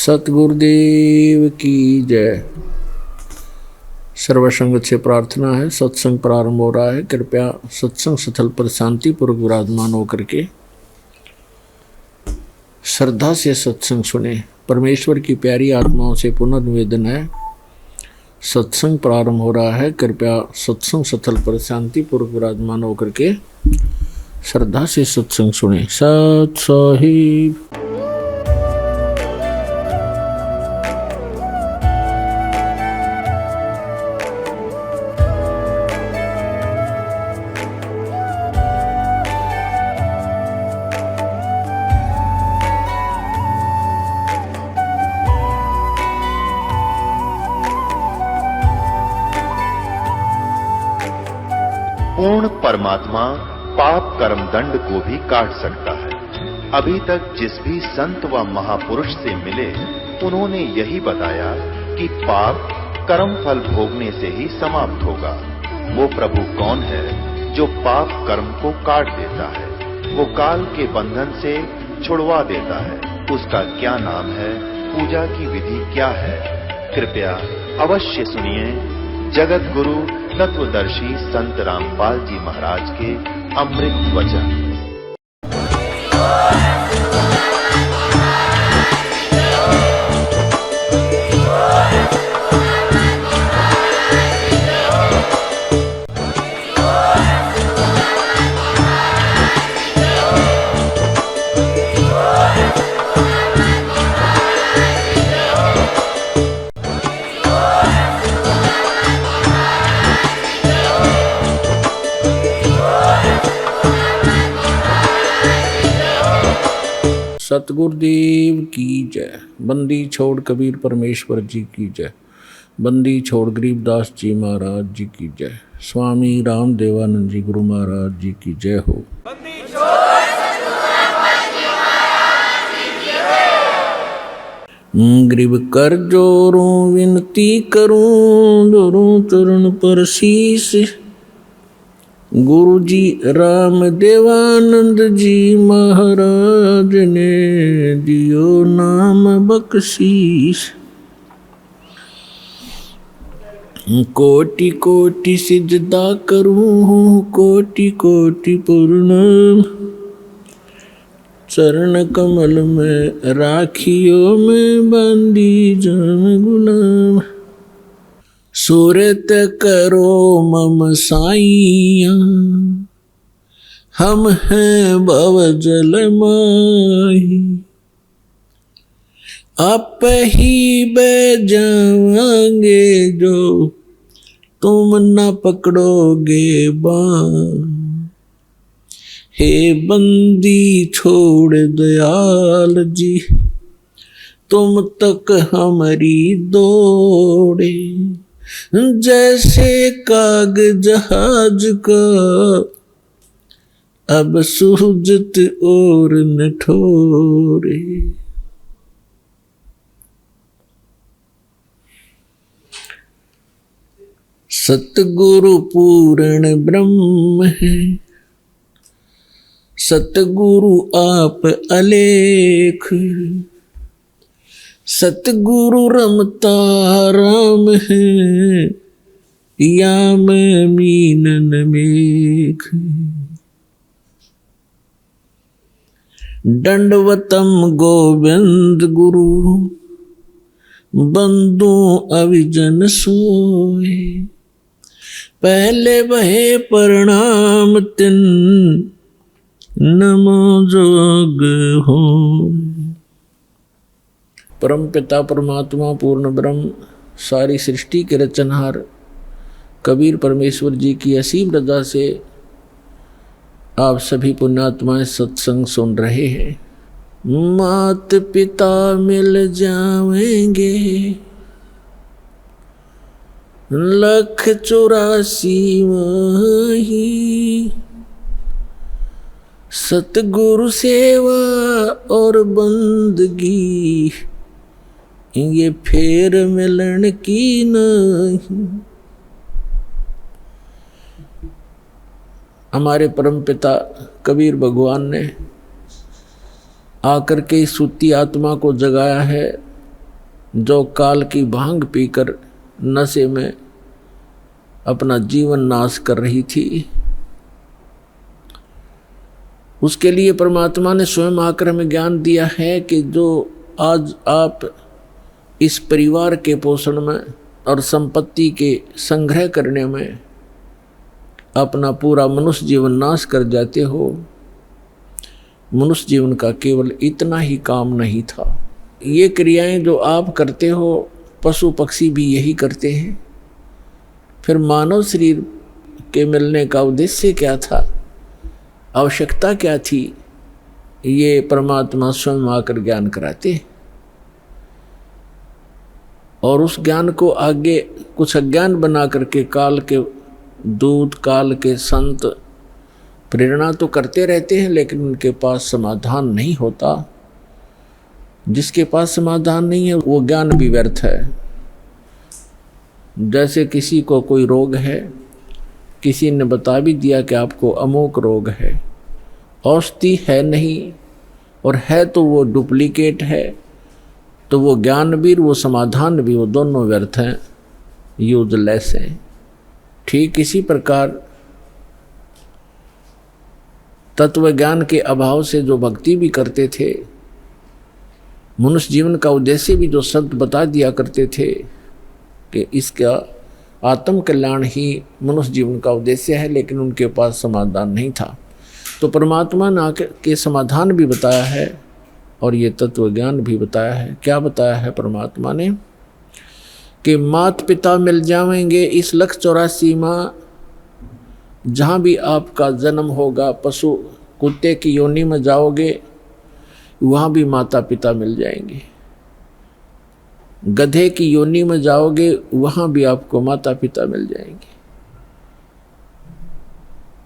सतगुरुदेव की जय। सर्वसंग से प्रार्थना है। सत्संग प्रारंभ हो रहा है। कृपया सत्संग स्थल पर शांतिपूर्वक विराजमान होकर के श्रद्धा से सत्संग सुने। परमेश्वर की प्यारी आत्माओं से पुनः निवेदन है, सत्संग प्रारंभ हो रहा है। कृपया सत्संग स्थल पर शांतिपूर्वक विराजमान होकर के श्रद्धा से सत्संग सुने। सत साहिब। पूर्ण परमात्मा पाप कर्म दंड को भी काट सकता है। अभी तक जिस भी संत व महापुरुष से मिले, उन्होंने यही बताया कि पाप कर्म फल भोगने से ही समाप्त होगा। वो प्रभु कौन है जो पाप कर्म को काट देता है, वो काल के बंधन से छुड़वा देता है। उसका क्या नाम है, पूजा की विधि क्या है? कृपया अवश्य सुनिए जगत गुरु तत्वदर्शी संत रामपाल जी महाराज के अमृत वचन। सतगुरुदेव की जय। बंदी छोड़ कबीर परमेश्वर जी की जय। बंदी छोड़ गरीबदास जी महाराज जी की जय। स्वामी राम देवानंद जी गुरु महाराज जी की जय हो। गरीब कर जोरों विनती करूं, दोनों चरण पर शीश। गुरु जी राम देवानंद जी महाराज ने दियो नाम बख्शीश। कोटि कोटि सिजदा करूं, कोटि कोटि प्रणाम। चरण कमल में राखियो में बंदी जाम गुलाम। सूरत करो मम साइया, हम हैं भव जल माही। आप ही बह जाएंगे जो तुम न पकड़ोगे बाँ। हे बंदी छोड़ दयाल जी, तुम तक हमारी दौड़े। जैसे काग जहाज का अब सूजत और न ठोरे। सतगुरु पूर्ण ब्रह्म है, सतगुरु आप अलेख। सतगुरु रमता राम है, या मैं मीनन मेघ। दंडवतम गोविंद गुरु, बंदू अविजन सोए। पहले वहे प्रणाम तिन, नमो जोग हो। परम पिता परमात्मा पूर्ण ब्रह्म सारी सृष्टि के रचनहार कबीर परमेश्वर जी की असीम रजा से आप सभी पुण्यात्माएं सत्संग सुन रहे हैं। मात पिता मिल जाएंगे, 184 माही। सतगुरु सेवा और बंदगी, ये फेर मिलन की नहीं। हमारे परम पिता कबीर भगवान ने आकर के इस सुती आत्मा को जगाया है जो काल की भांग पीकर नशे में अपना जीवन नाश कर रही थी, उसके लिए परमात्मा ने स्वयं आकर हमें ज्ञान दिया है कि जो आज आप इस परिवार के पोषण में और संपत्ति के संग्रह करने में अपना पूरा मनुष्य जीवन नाश कर जाते हो, मनुष्य जीवन का केवल इतना ही काम नहीं था। ये क्रियाएं जो आप करते हो पशु पक्षी भी यही करते हैं। फिर मानव शरीर के मिलने का उद्देश्य क्या था, आवश्यकता क्या थी, ये परमात्मा स्वयं आकर ज्ञान कराते हैं। और उस ज्ञान को आगे कुछ अज्ञान बना करके काल के दूत, काल के संत प्रेरणा तो करते रहते हैं, लेकिन उनके पास समाधान नहीं होता। जिसके पास समाधान नहीं है वो ज्ञान भी व्यर्थ है। जैसे किसी को कोई रोग है, किसी ने बता भी दिया कि आपको अमोक रोग है, औषधि है नहीं और है तो वो डुप्लीकेट है, तो वो ज्ञान भी वो समाधान भी वो दोनों व्यर्थ हैं, यूजलेस हैं। ठीक इसी प्रकार तत्व ज्ञान के अभाव से जो भक्ति भी करते थे, मनुष्य जीवन का उद्देश्य भी जो संत बता दिया करते थे कि इसका आत्म कल्याण ही मनुष्य जीवन का उद्देश्य है, लेकिन उनके पास समाधान नहीं था। तो परमात्मा ने आके समाधान भी बताया है और ये तत्व ज्ञान भी बताया है। क्या बताया है परमात्मा ने कि माता पिता मिल जाएंगे इस 184 माह, जहाँ भी आपका जन्म होगा, पशु कुत्ते की योनि में जाओगे वहाँ भी माता पिता मिल जाएंगे, गधे की योनि में जाओगे वहाँ भी आपको माता पिता मिल जाएंगे,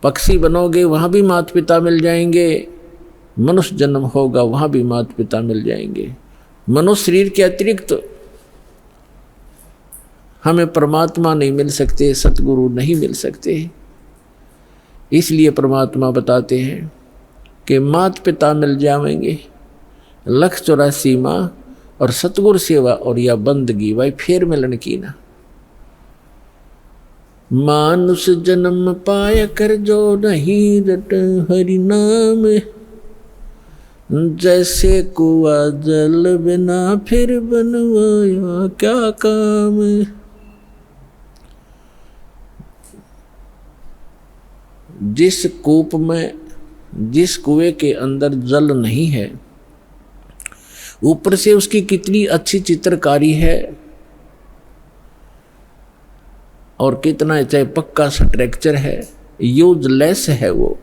पक्षी बनोगे वहाँ भी माता पिता मिल जाएंगे, मनुष्य जन्म होगा वहाँ भी माता पिता मिल जाएंगे। मनुष्य शरीर के अतिरिक्त हमें परमात्मा नहीं मिल सकते, सतगुरु नहीं मिल सकते। इसलिए परमात्मा बताते हैं कि माता पिता मिल जाएंगे 184 माह और सतगुरु सेवा और या बंदगी भाई फिर मिलन की ना। मानुष जन्म पाया कर जो नहीं रट हरि नाम, जैसे कुआ जल बिना फिर बनवाया क्या काम। जिस कूप में, जिस कुएं के अंदर जल नहीं है, ऊपर से उसकी कितनी अच्छी चित्रकारी है और कितना चाहे पक्का स्ट्रक्चर है, यूजलेस है वो,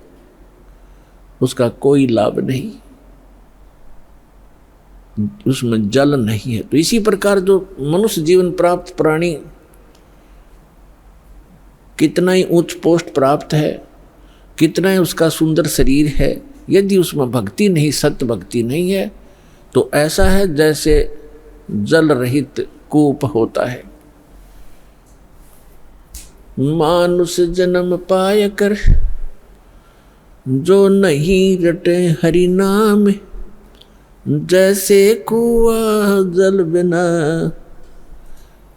उसका कोई लाभ नहीं, उसमें जल नहीं है। तो इसी प्रकार जो मनुष्य जीवन प्राप्त प्राणी कितना ही उच्च पोस्ट प्राप्त है, कितना ही उसका सुंदर शरीर है, यदि उसमें भक्ति नहीं, सत्य भक्ति नहीं है, तो ऐसा है जैसे जल रहित कूप होता है। मानुष जन्म पाय कर जो नहीं रटे हरि नाम, जैसे कुआ जल बिना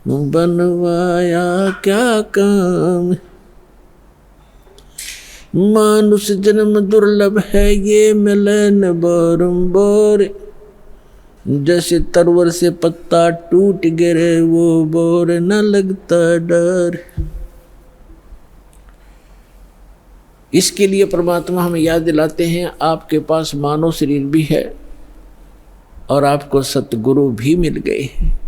बनवाया क्या काम। मानुष जन्म दुर्लभ है ये मिले न बारंबार, जैसे तरवर से पत्ता टूट गिरे वो बोर न लगता डर। इसके लिए परमात्मा हमें याद दिलाते हैं आपके पास मानव शरीर भी है और आपको सतगुरु भी मिल गए हैं।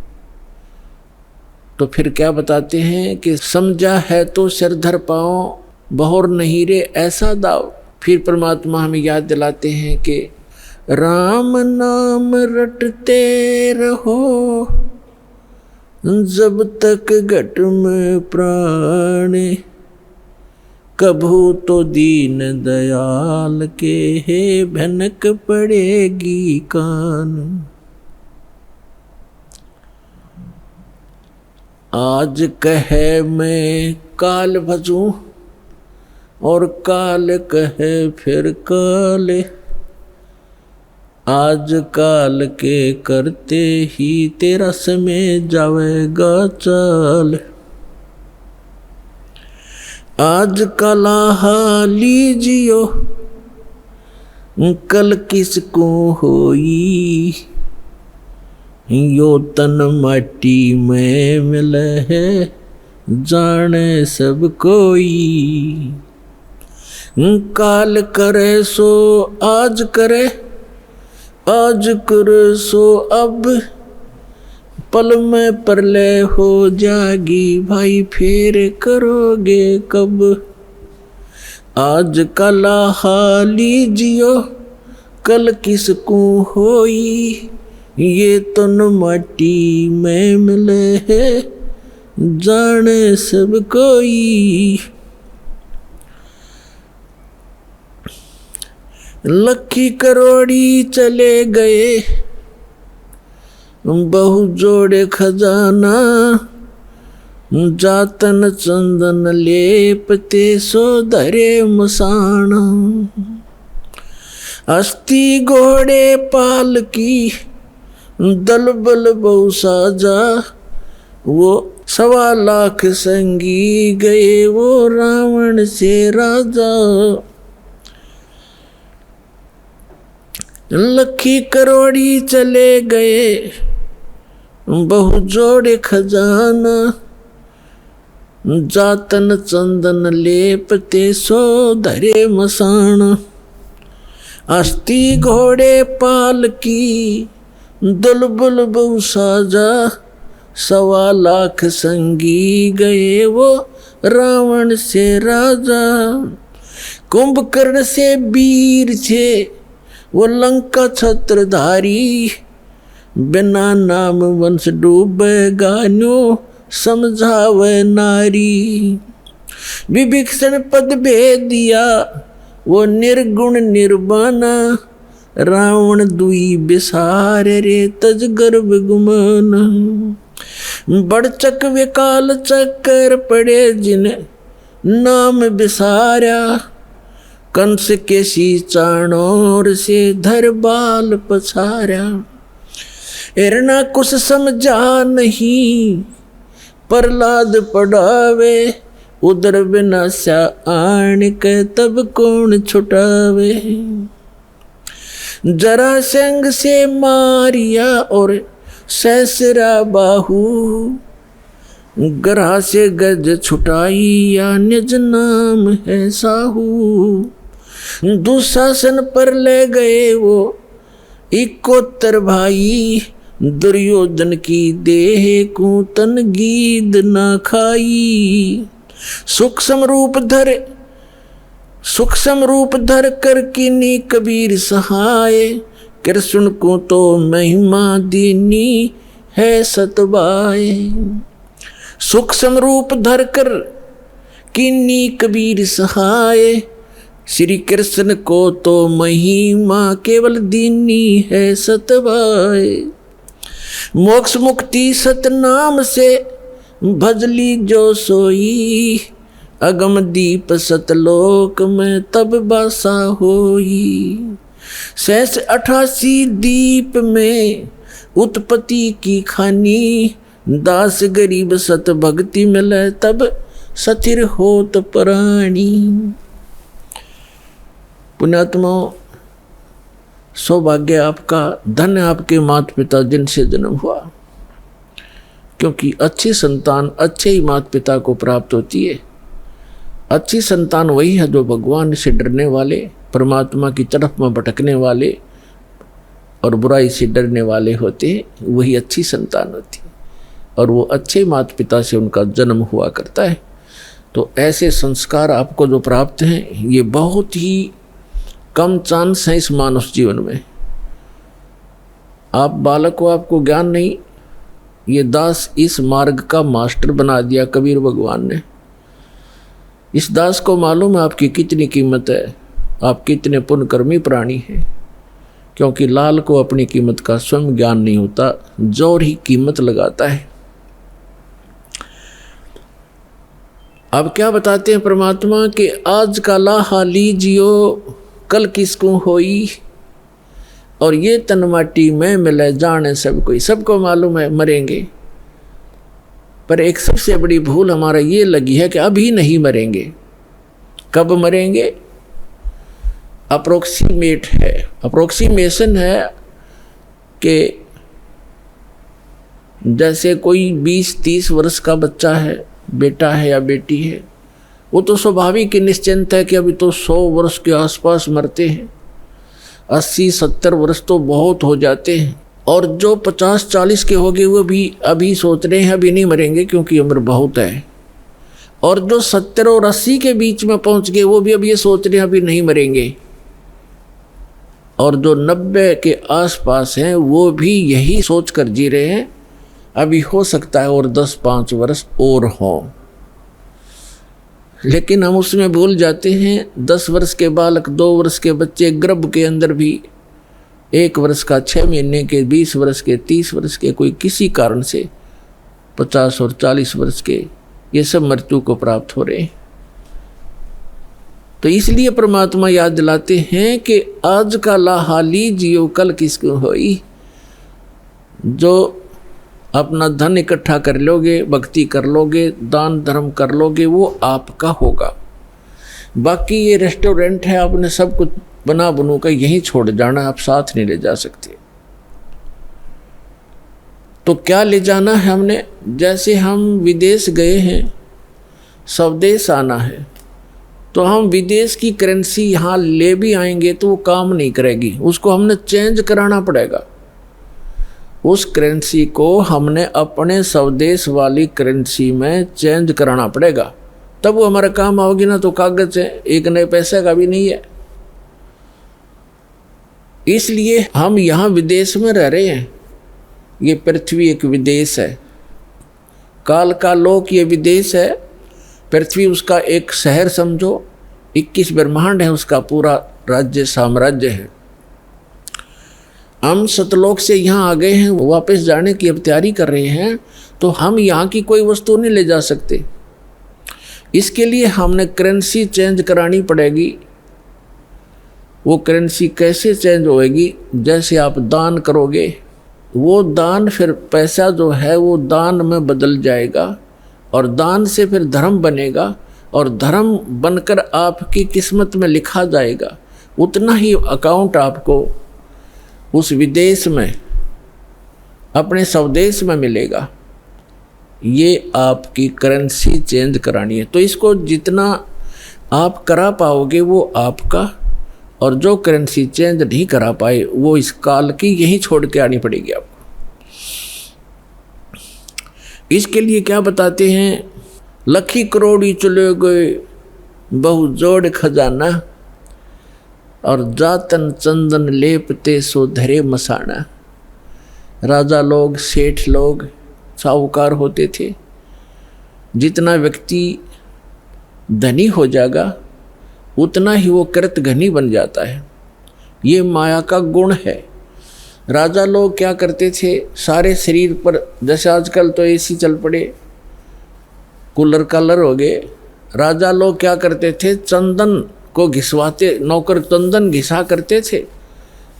तो फिर क्या बताते हैं कि समझा है तो सिरधर पाओ, बहुर नहीं रे ऐसा दाव। फिर परमात्मा हमें याद दिलाते हैं कि राम नाम रटते रहो जब तक घट में प्राण, कभू तो दीन दयाल के है भनक पड़ेगी कान। आज कहे मैं काल भजूं और काल कहे फिर काल, आज काल के करते ही तेरा समय जावेगा चल। आज कला लीजियो कल किसको होई, यो तन माटी में मिले है जाने सब कोई। काल करे सो आज करे, आज करे सो अब, पल में प्रलय हो जागी भाई फिर करोगे कब। आज कला लीजियो कल किसको होई, ये तन माटी में मिले है जाने सब कोई। लखी करोड़ी चले गए बहु जोड़े खजाना, जातन चंदन लेपते सो धरे मसाना। अस्थि घोड़े पाल की दल बल बहु साजा, वो 1.25 लाख संगी गए वो रावण से राजा। लखी करोड़ी चले गए बहु जोड़े खजाना, जातन चंदन लेपते सो धरे मसाना। अस्थि घोड़े पाल की दल बल बहु साजा, 1.25 लाख संगी गए वो रावण से राजा। कुंभकर्ण से वीर थे वो लंका छत्रधारी, बिना नाम वंश डूबेगा न्यो समझावे नारी। विभीषण पद भेद दिया वो निर्गुण निर्वाणा, रावण दुई बिसार रे तज गर्भ गुमाना। बड़चक विकाल चक्कर पड़े जिन नाम बिसारा, कंस के सी चाणोर से धर बाल पछारा। हिरणा कुछ समझा नहीं प्रहलाद पढ़ावे, उदर विनाशा आण के तब कौन छुटावे। जरासंध से मारिया और सहसरा बाहु, ग्रह से गज छुटाई या निज नाम है साहू। दुशासन पर ले गए वो 71 भाई, दुर्योधन की देह को तन गीद न खाई। सूक्ष्म रूप धर कर कीनी कबीर सहाय, कृष्ण को तो महिमा दीनी है सतबाए। सूक्ष्म रूप धर कर कीनी कबीर सहाय, श्री कृष्ण को तो महिमा केवल दीनी है सतबाए। मोक्ष मुक्ति सतनाम से भजली जो सोई, अगम दीप सतलोक में तब बासा होई। 88 दीप में उत्पत्ति की खानी, दास गरीब सत भक्ति मिले तब सथिर होत प्राणी। पुण्यात्मा, सौभाग्य आपका, धन्य आपके माता पिता जिनसे जन्म हुआ, क्योंकि अच्छी संतान अच्छे ही माता पिता को प्राप्त होती है। अच्छी संतान वही है जो भगवान से डरने वाले, परमात्मा की तरफ में भटकने वाले और बुराई से डरने वाले होते हैं, वही अच्छी संतान होती है। और वो अच्छे माता पिता से उनका जन्म हुआ करता है। तो ऐसे संस्कार आपको जो प्राप्त हैं, ये बहुत ही कम चांस है इस मानव जीवन में। आप बालक को आपको ज्ञान नहीं, ये दास इस मार्ग का मास्टर बना दिया कबीर भगवान ने। इस दास को मालूम है आपकी कितनी कीमत है, आप कितने पुण्यकर्मी प्राणी हैं, क्योंकि लाल को अपनी कीमत का स्वयं ज्ञान नहीं होता, जोर ही कीमत लगाता है। अब क्या बताते हैं परमात्मा कि आज का लाहा लीजियो कल किसको होई, और ये तन माटी में मिले जाने सब कोई, सबको मालूम है मरेंगे। पर एक सबसे बड़ी भूल हमारा ये लगी है कि अभी नहीं मरेंगे। कब मरेंगे? अप्रोक्सीमेट है, अप्रोक्सीमेशन है कि जैसे कोई 20-30 वर्ष का बच्चा है, बेटा है या बेटी है, वो तो स्वाभाविक ही निश्चिंत है कि अभी तो 100 वर्ष के आसपास मरते हैं, 80-70 वर्ष तो बहुत हो जाते हैं। और जो 50-40 के हो गए वो भी अभी सोच रहे हैं अभी नहीं मरेंगे क्योंकि उम्र बहुत है। और जो 70 और 80 के बीच में पहुंच गए वो भी अब ये सोच रहे हैं अभी नहीं मरेंगे। और जो 90 के आसपास हैं वो भी यही सोच कर जी रहे हैं अभी हो सकता है और 10-5 वर्ष और हों। लेकिन हम उसमें भूल जाते हैं 10 वर्ष के बालक, 2 वर्ष के बच्चे, गर्भ के अंदर भी 1 वर्ष का, 6 महीने के, 20 वर्ष के, 30 वर्ष के, कोई किसी कारण से 50 और 40 वर्ष के, ये सब मृत्यु को प्राप्त हो रहे हैं। तो इसलिए परमात्मा याद दिलाते हैं कि आज का लाहाली जियो कल किसको होई। जो अपना धन इकट्ठा कर लोगे, भक्ति कर लोगे, दान धर्म कर लोगे, वो आपका होगा। बाकी ये रेस्टोरेंट है, आपने सब कुछ बना बनू का यहीं छोड़ जाना, आप साथ नहीं ले जा सकते। तो क्या ले जाना है हमने? जैसे हम विदेश गए हैं, स्वदेश आना है, तो हम विदेश की करेंसी यहाँ ले भी आएंगे तो वो काम नहीं करेगी, उसको हमने चेंज कराना पड़ेगा। उस करेंसी को हमने अपने स्वदेश वाली करेंसी में चेंज कराना पड़ेगा, तब वो हमारा काम आओगी ना। तो कागज है, एक नए पैसे का भी नहीं है। इसलिए हम यहाँ विदेश में रह रहे हैं। ये पृथ्वी एक विदेश है, काल का लोक ये विदेश है, पृथ्वी उसका एक शहर समझो, 21 ब्रह्मांड है उसका पूरा राज्य साम्राज्य है। हम सतलोक से यहाँ आ गए हैं, वापस जाने की अब तैयारी कर रहे हैं, तो हम यहाँ की कोई वस्तु नहीं ले जा सकते। इसके लिए हमने करेंसी चेंज करानी पड़ेगी। वो करेंसी कैसे चेंज होएगी? जैसे आप दान करोगे, वो दान फिर पैसा जो है वो दान में बदल जाएगा, और दान से फिर धर्म बनेगा, और धर्म बनकर आपकी किस्मत में लिखा जाएगा। उतना ही अकाउंट आपको उस विदेश में, अपने स्वदेश में मिलेगा। ये आपकी करेंसी चेंज करानी है। तो इसको जितना आप करा पाओगे वो आपका, और जो करेंसी चेंज नहीं करा पाए वो इस काल की यही छोड़ के आनी पड़ेगी आपको। इसके लिए क्या बताते हैं? लखी करोड़ी चले गए बहु जोड़ खजाना, और जातन चंदन लेपते सो धरे मसाना। राजा लोग, सेठ लोग, साहूकार होते थे। जितना व्यक्ति धनी हो जाएगा उतना ही वो कृत घनी बन जाता है। ये माया का गुण है। राजा लोग क्या करते थे? सारे शरीर पर, जैसे आजकल तो एसी चल पड़े, कूलर कालर हो गए, राजा लोग क्या करते थे? चंदन को घिसवाते, नौकर चंदन घिसा करते थे,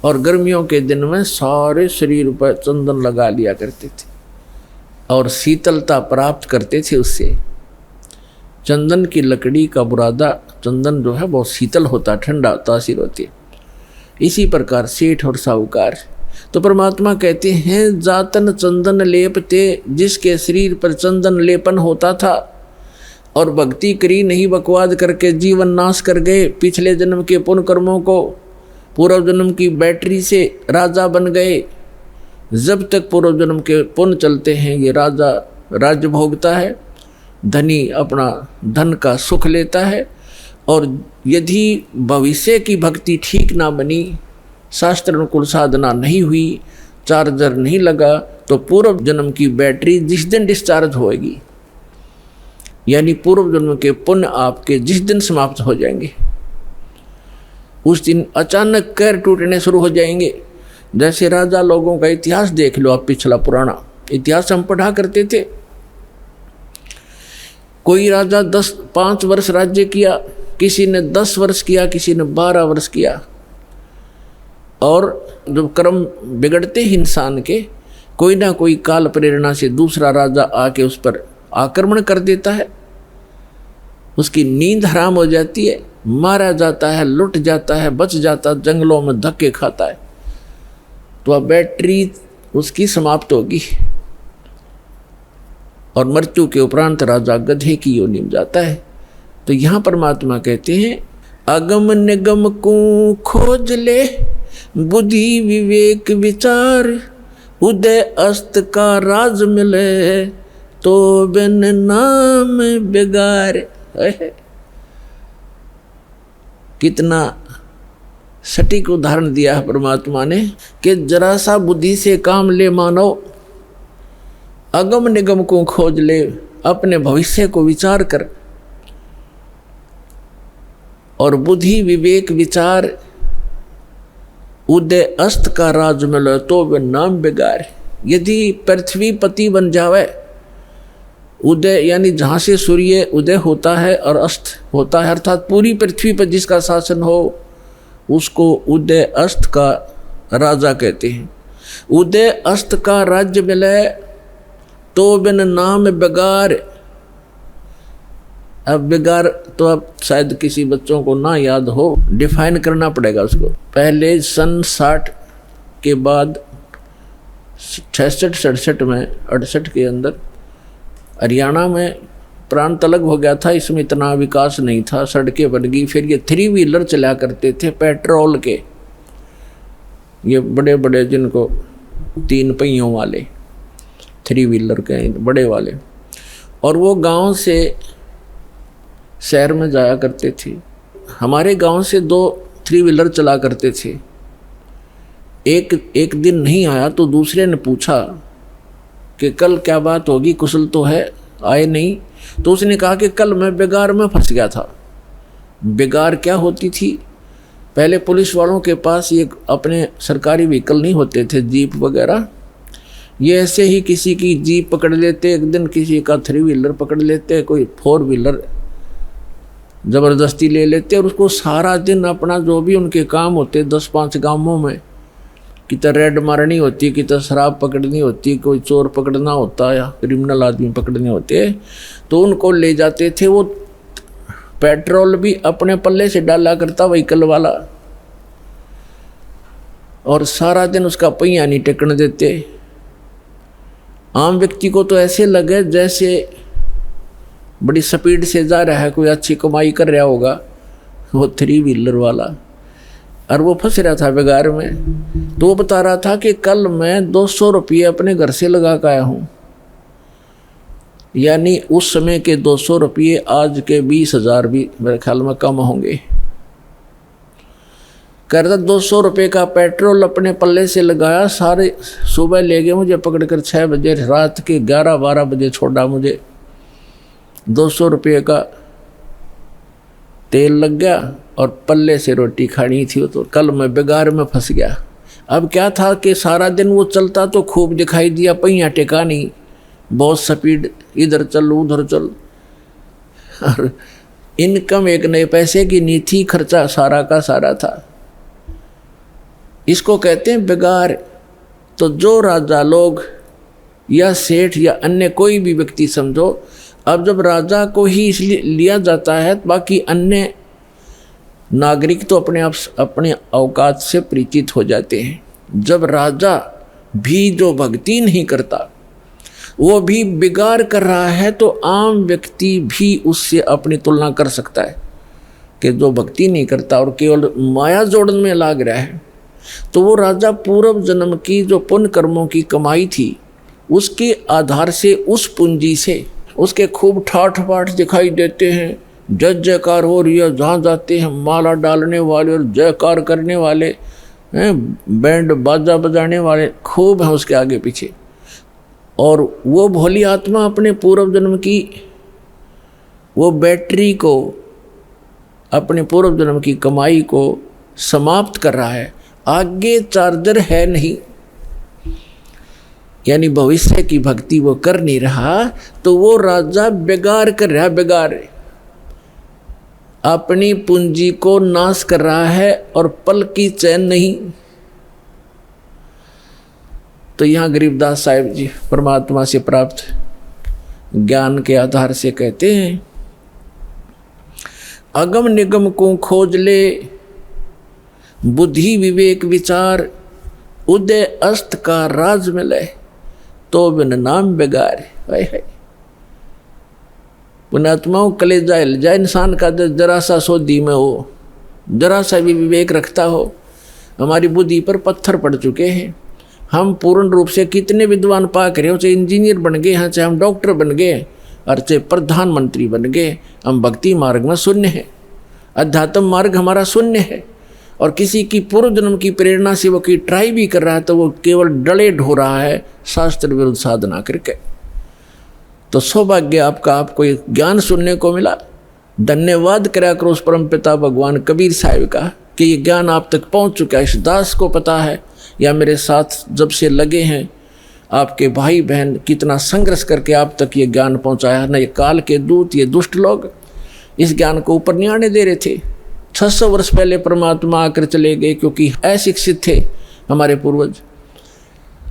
और गर्मियों के दिन में सारे शरीर पर चंदन लगा लिया करते थे, और शीतलता प्राप्त करते थे उससे। चंदन की लकड़ी का बुरादा, चंदन जो है बहुत शीतल होता, ठंडा तासीर होती है। इसी प्रकार सेठ और साहूकार। तो परमात्मा कहते हैं जातन चंदन लेपते, जिसके शरीर पर चंदन लेपन होता था और भक्ति करी नहीं, बकवाद करके जीवन नाश कर गए, पिछले जन्म के पुण्य कर्मों को पूर्व जन्म की बैटरी से राजा बन गए। जब तक पूर्व जन्म के पुण्य चलते हैं ये राजा राज्य भोगता है, धनी अपना धन का सुख लेता है। और यदि भविष्य की भक्ति ठीक ना बनी, शास्त्र अनुकूल साधना नहीं हुई, चार्जर नहीं लगा, तो पूर्व जन्म की बैटरी जिस दिन डिस्चार्ज होएगी, यानी पूर्व जन्म के पुण्य आपके जिस दिन समाप्त हो जाएंगे, उस दिन अचानक कैर टूटने शुरू हो जाएंगे। जैसे राजा लोगों का इतिहास देख लो आप, पिछला पुराना इतिहास हम पढ़ा करते थे। कोई राजा 5 वर्ष राज्य किया, किसी ने 10 वर्ष किया, किसी ने 12 वर्ष किया। और जब कर्म बिगड़ते ही इंसान के, कोई ना कोई काल प्रेरणा से दूसरा राजा आके उस पर आक्रमण कर देता है, उसकी नींद हराम हो जाती है, मारा जाता है, लुट जाता है, बच जाता, जंगलों में धक्के खाता है, तो अब बैटरी उसकी समाप्त होगी और मृत्यु के उपरांत राजा गधे की योनि में जाता है। तो यहाँ परमात्मा कहते हैं अगम निगम को खोज ले, बुद्धि विवेक विचार, उदय अस्त का राज मिले, तो बिन नाम बेगार। कितना सटीक उदाहरण दिया है परमात्मा ने कि जरा सा बुद्धि से काम ले मानव, अगम निगम को खोज ले, अपने भविष्य को विचार कर, और बुद्धि विवेक विचार, उदय अस्त का राज मिले, तो वे नाम बेगार। यदि पृथ्वी पति बन जावे, उदय यानी जहाँ से सूर्य उदय होता है और अस्त होता है, अर्थात पूरी पृथ्वी पर जिसका शासन हो, उसको उदय अस्त का राजा कहते हैं। उदय अस्त का राज्य मिले तो बिन नाम बेगार। अब बेगार तो अब शायद किसी बच्चों को ना याद हो, डिफाइन करना पड़ेगा उसको। पहले सन 60 के बाद 66-67 में 68 के अंदर हरियाणा में प्रांत अलग हो गया था, इसमें इतना विकास नहीं था, सड़कें बन गई। फिर ये 3 व्हीलर चला करते थे पेट्रोल के, ये बड़े बड़े जिनको 3 पहियों वाले 3 व्हीलर के बड़े वाले, और वो गांव से शहर में जाया करते थे। हमारे गांव से 2 3 व्हीलर चला करते थे। एक दिन नहीं आया तो दूसरे ने पूछा कि कल क्या बात होगी, कुशल तो है, आए नहीं। तो उसने कहा कि कल मैं बेगार में फंस गया था। बेगार क्या होती थी? पहले पुलिस वालों के पास ये अपने सरकारी व्हीकल नहीं होते थे, जीप वगैरह, ये ऐसे ही किसी की जीप पकड़ लेते, एक दिन किसी का 3 व्हीलर पकड़ लेते, कोई 4 व्हीलर ज़बरदस्ती ले लेते, और उसको सारा दिन अपना जो भी उनके काम होते 10-5 गांवों में, कितना रेड मारनी होती, कितना शराब पकड़नी होती, कोई चोर पकड़ना होता या क्रिमिनल आदमी पकड़ने होते, तो उनको ले जाते थे। वो पेट्रोल भी अपने पल्ले से डाला करता व्हीकल वाला, और सारा दिन उसका पहिया नहीं टेकने देते। आम व्यक्ति को तो ऐसे लगे जैसे बड़ी स्पीड से जा रहा है, कोई अच्छी कमाई कर रहा होगा वो 3 व्हीलर वाला, और वो फंस रहा था बेगार में। तो वो बता रहा था कि कल मैं 200 रुपये अपने घर से लगा कर आया हूँ, यानी उस समय के 200 रुपये आज के 20,000 भी मेरे ख्याल में कम होंगे। कह रहा 200 रुपये का पेट्रोल अपने पल्ले से लगाया, सारे सुबह ले गए मुझे पकड़कर 6 बजे, रात के 11-12 बजे छोड़ा मुझे। 200 रुपये का तेल लग गया और पल्ले से रोटी खानी थी, तो कल मैं बेगार में फंस गया। अब क्या था कि सारा दिन वो चलता तो खूब दिखाई दिया, पहिया टेका नहीं, बहुत स्पीड, इधर चल उधर चल, और इनकम 1 नए पैसे की नहीं थी, खर्चा सारा का सारा था। इसको कहते हैं बेगार। तो जो राजा लोग या सेठ या अन्य कोई भी व्यक्ति समझो, अब जब राजा को ही इसलिए लिया जाता है, बाकी अन्य नागरिक तो अपने औकात से परिचित हो जाते हैं। जब राजा भी जो भक्ति नहीं करता, वो भी बिगाड़ कर रहा है, तो आम व्यक्ति भी उससे अपनी तुलना कर सकता है कि जो भक्ति नहीं करता और केवल माया जोड़न में लाग रहा है, तो वो राजा पूर्व जन्म की जो पुण्य कर्मों की कमाई थी, उसके आधार से, उस पूंजी से उसके खूब ठाठ बाट दिखाई देते हैं, जय जयकार हो रही है, जहाँ जाते हैं माला डालने वाले और जयकार करने वाले हैं, बैंड बाजा बजाने वाले खूब हैं उसके आगे पीछे। और वो भोली आत्मा अपने पूर्व जन्म की वो बैटरी को, अपने पूर्व जन्म की कमाई को समाप्त कर रहा है, आगे चार्जर है नहीं, यानी भविष्य की भक्ति वो कर नहीं रहा, तो वो राजा बेगार कर रहा, बेगार अपनी पूंजी को नाश कर रहा है, और पल की चैन नहीं। तो यहाँ गरीबदास साहिब जी परमात्मा से प्राप्त ज्ञान के आधार से कहते हैं, अगम निगम को खोज ले बुद्धि विवेक विचार, उदय अस्त का राज मिले तो बिन नाम बेगार। पुण्यात्माओं, कलेजा हिल जाए इंसान का जरा सा सोधी में हो, जरा सा भी विवेक रखता हो। हमारी बुद्धि पर पत्थर पड़ चुके हैं। हम पूर्ण रूप से कितने विद्वान पाक रहे हो, चाहे इंजीनियर बन गए हैं, चाहे हम डॉक्टर बन गए और चाहे प्रधानमंत्री बन गए, हम भक्ति मार्ग में शून्य है। अध्यात्म मार्ग हमारा शून्य है। और किसी की पूर्व जन्म की प्रेरणा से वो कोई ट्राई भी कर रहा है तो वो केवल डले ढो रहा है शास्त्र विरुद्ध साधना करके। तो सौभाग्य आपका, आपको एक ज्ञान सुनने को मिला। धन्यवाद करा करो उस परम पिता भगवान कबीर साहिब का कि ये ज्ञान आप तक पहुंच चुका है। इस दास को पता है या मेरे साथ जब से लगे हैं आपके भाई बहन कितना संघर्ष करके आप तक ये ज्ञान पहुंचाया। न ये काल के दूत, ये दुष्ट लोग इस ज्ञान को ऊपर नहीं आने दे रहे थे। 600 वर्ष पहले परमात्मा आकर चले गए क्योंकि अशिक्षित थे हमारे पूर्वज,